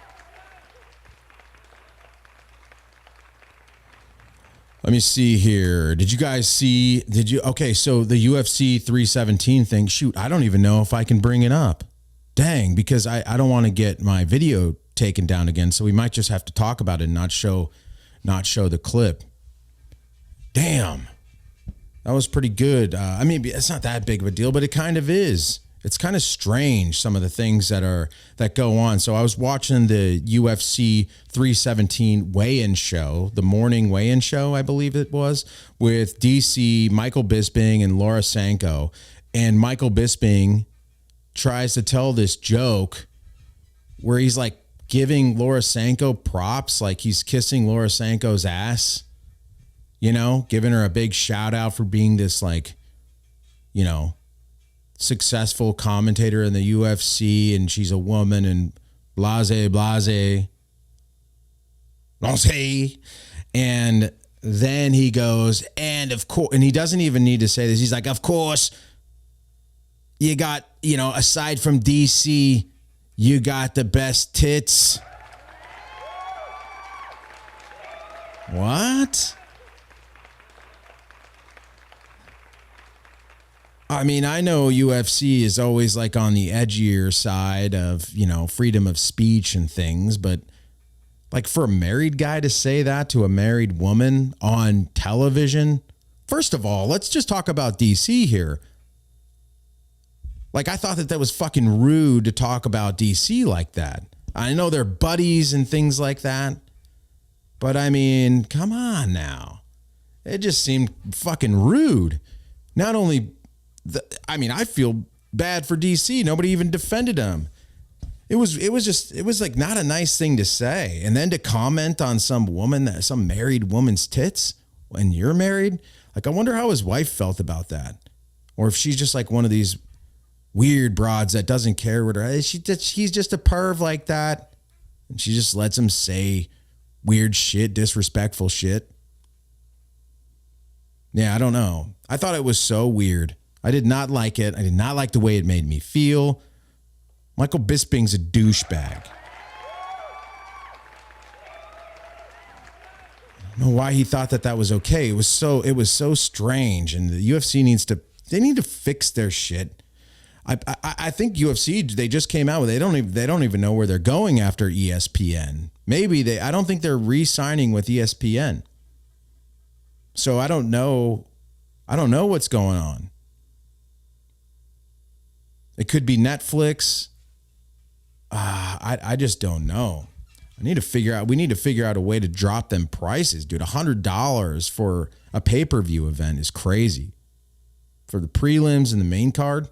Let me see here. Did you guys see, okay, so the UFC 317 thing, shoot, I don't even know if I can bring it up. Dang, because I don't want to get my video taken down again, so we might just have to talk about it and not show the clip. Damn. That was pretty good. I mean, it's not that big of a deal, but it kind of is. It's kind of strange, some of the things that go on. So I was watching the UFC 317 weigh-in show, the morning weigh-in show, I believe it was, with DC, Michael Bisping, and Laura Sanko. And Michael Bisping tries to tell this joke where he's like giving Laura Sanko props, like he's kissing Laura Sanko's ass, you know, giving her a big shout out for being this, like, you know, successful commentator in the UFC, and she's a woman, and blase. And then he goes, and of course, and he doesn't even need to say this. He's like, of course, you got, you know, aside from DC, you got the best tits. What? I mean, I know UFC is always like on the edgier side of, you know, freedom of speech and things, but like for a married guy to say that to a married woman on television, first of all, let's just talk about DC here. Like, I thought that was fucking rude to talk about DC like that. I know they're buddies and things like that, but I mean, come on now. It just seemed fucking rude. Not only I feel bad for DC. Nobody even defended him. It was like not a nice thing to say. And then to comment on some married woman's tits when you're married. Like, I wonder how his wife felt about that. Or if she's just like one of these weird broads that doesn't care what her, he's just a perv like that. And she just lets him say weird shit, disrespectful shit. Yeah, I don't know. I thought it was so weird. I did not like it. I did not like the way it made me feel. Michael Bisping's a douchebag. I don't know why he thought that was okay. It was so strange, and the UFC needs to fix their shit. I think UFC, they just came out with, they don't even know where they're going after ESPN. I don't think they're re-signing with ESPN. So I don't know what's going on. It could be Netflix. I just don't know. We need to figure out a way to drop them prices, dude. $100 for a pay-per-view event is crazy. For the prelims and the main card.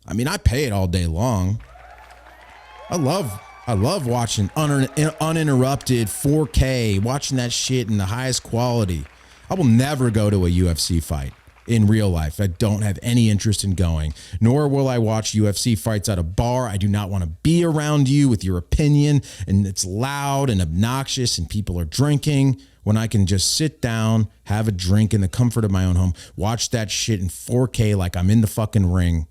I mean, I pay it all day long. I love watching uninterrupted 4K, watching that shit in the highest quality. I will never go to a UFC fight in real life. I don't have any interest in going, nor will I watch UFC fights at a bar. I do not want to be around you with your opinion, and it's loud and obnoxious and people are drinking when I can just sit down, have a drink in the comfort of my own home, watch that shit in 4K like I'm in the fucking ring.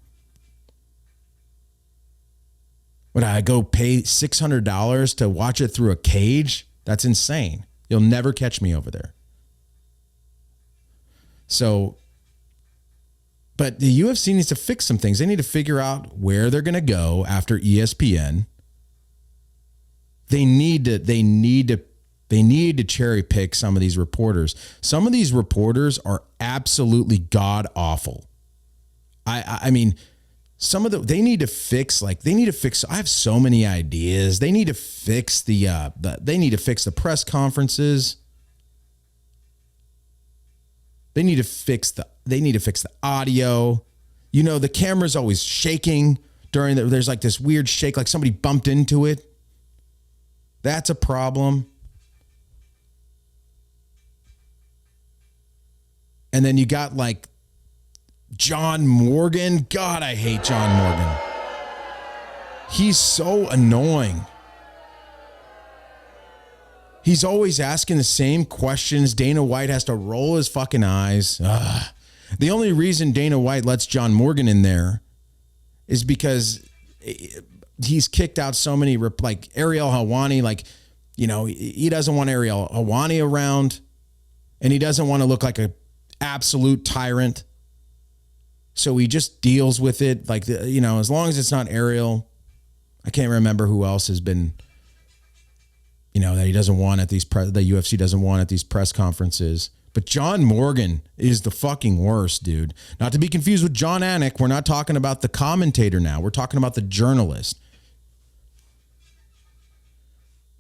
Would I go pay $600 to watch it through a cage? That's insane. You'll never catch me over there. So, but the UFC needs to fix some things. They need to figure out where they're going to go after ESPN. They need to cherry pick some of these reporters. Some of these reporters are absolutely god awful. I mean, they need to fix. I have so many ideas. They need to fix the press conferences. They need to fix the audio. You know, the camera's always shaking there's like this weird shake, like somebody bumped into it. That's a problem. And then you got like John Morgan. God, I hate John Morgan. He's so annoying. He's always asking the same questions. Dana White has to roll his fucking eyes. The only reason Dana White lets John Morgan in there is because he's kicked out so many, like Ariel Helwani, like, you know, he doesn't want Ariel Helwani around, and he doesn't want to look like an absolute tyrant. So he just deals with it. Like, as long as it's not Ariel. I can't remember who else has been, that he doesn't want at the UFC doesn't want at these press conferences. But John Morgan is the fucking worst, dude. Not to be confused with John Anik. We're not talking about the commentator now. We're talking about the journalist.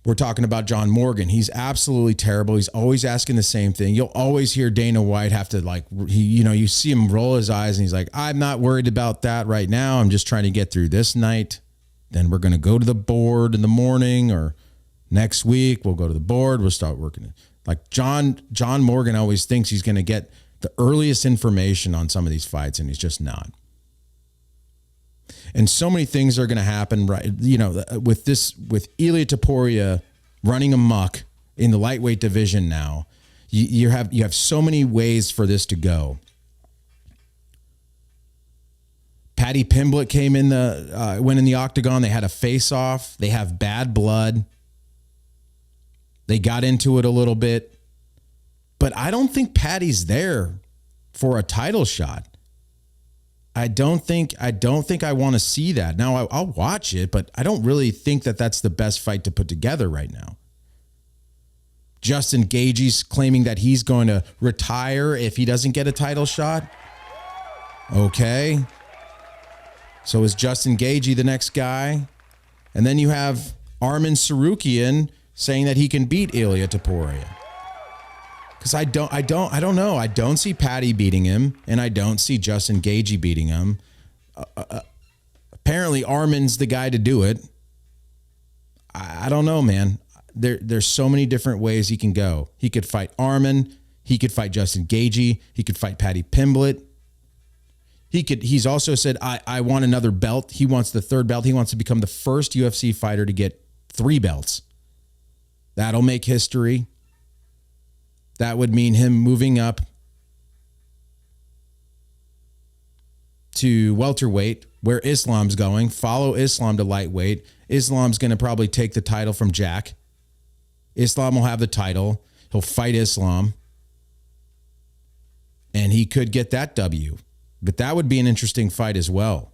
We're talking about John Morgan. He's absolutely terrible. He's always asking the same thing. You'll always hear Dana White have to you see him roll his eyes and he's like, I'm not worried about that right now. I'm just trying to get through this night. Then we're going to go to the board in the morning, or next week we'll go to the board. We'll start working. Like John Morgan always thinks he's going to get the earliest information on some of these fights, and he's just not. And so many things are going to happen, right? With Ilia Topuria running amok in the lightweight division now, you have so many ways for this to go. Paddy Pimblett went in the octagon. They had a face-off. They have bad blood. They got into it a little bit, but I don't think Paddy's there for a title shot. I don't think I want to see that. Now I'll watch it, but I don't really think that that's the best fight to put together right now. Justin Gaethje's claiming that he's going to retire if he doesn't get a title shot. Okay. So is Justin Gaethje the next guy? And then you have Arman Tsarukyan saying that he can beat Ilia Topuria. Because I don't know. I don't see Paddy beating him, and I don't see Justin Gaethje beating him. Apparently, Arman's the guy to do it. I don't know, man. There's so many different ways he can go. He could fight Arman. He could fight Justin Gaethje. He could fight Paddy Pimblett. He's also said, I want another belt. He wants the third belt. He wants to become the first UFC fighter to get 3 belts. That'll make history. That would mean him moving up to welterweight where Islam's going. Follow Islam to lightweight. Islam's going to probably take the title from Jack. Islam will have the title. He'll fight Islam. And he could get that W. But that would be an interesting fight as well.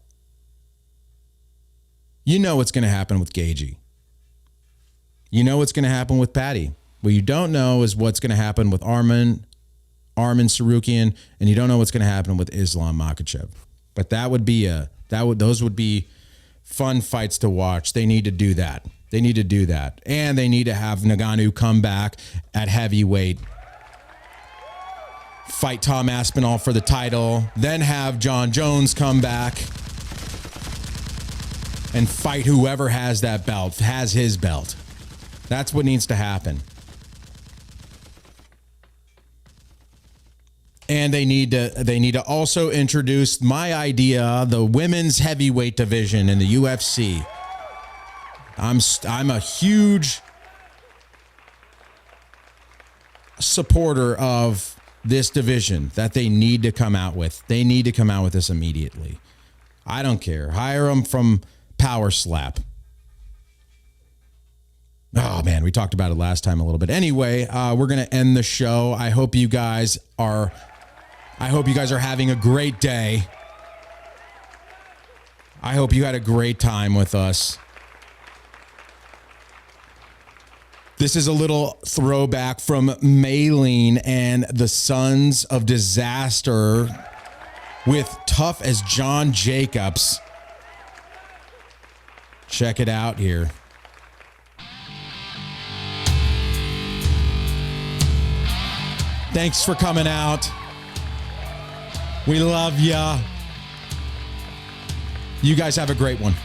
You know what's going to happen with Gagey. You know what's going to happen with Patty. What you don't know is what's going to happen with Arman Sarukian, and you don't know what's going to happen with Islam Makhachev. But that would be those would be fun fights to watch. They need to do that. They need to do that. And they need to have Ngannou come back at heavyweight, fight Tom Aspinall for the title, then have Jon Jones come back and fight whoever has that belt, has his belt. That's what needs to happen. And they need to also introduce my idea, the women's heavyweight division in the UFC. I'm a huge supporter of this division that they need to come out with. They need to come out with this immediately. I don't care. Hire them from Power Slap. Oh man, we talked about it last time a little bit. Anyway, we're gonna end the show. I hope you guys are having a great day. I hope you had a great time with us. This is a little throwback from Maylene and the Sons of Disaster with Tough as John Jacobs. Check it out here. Thanks for coming out. We love ya. You guys have a great one.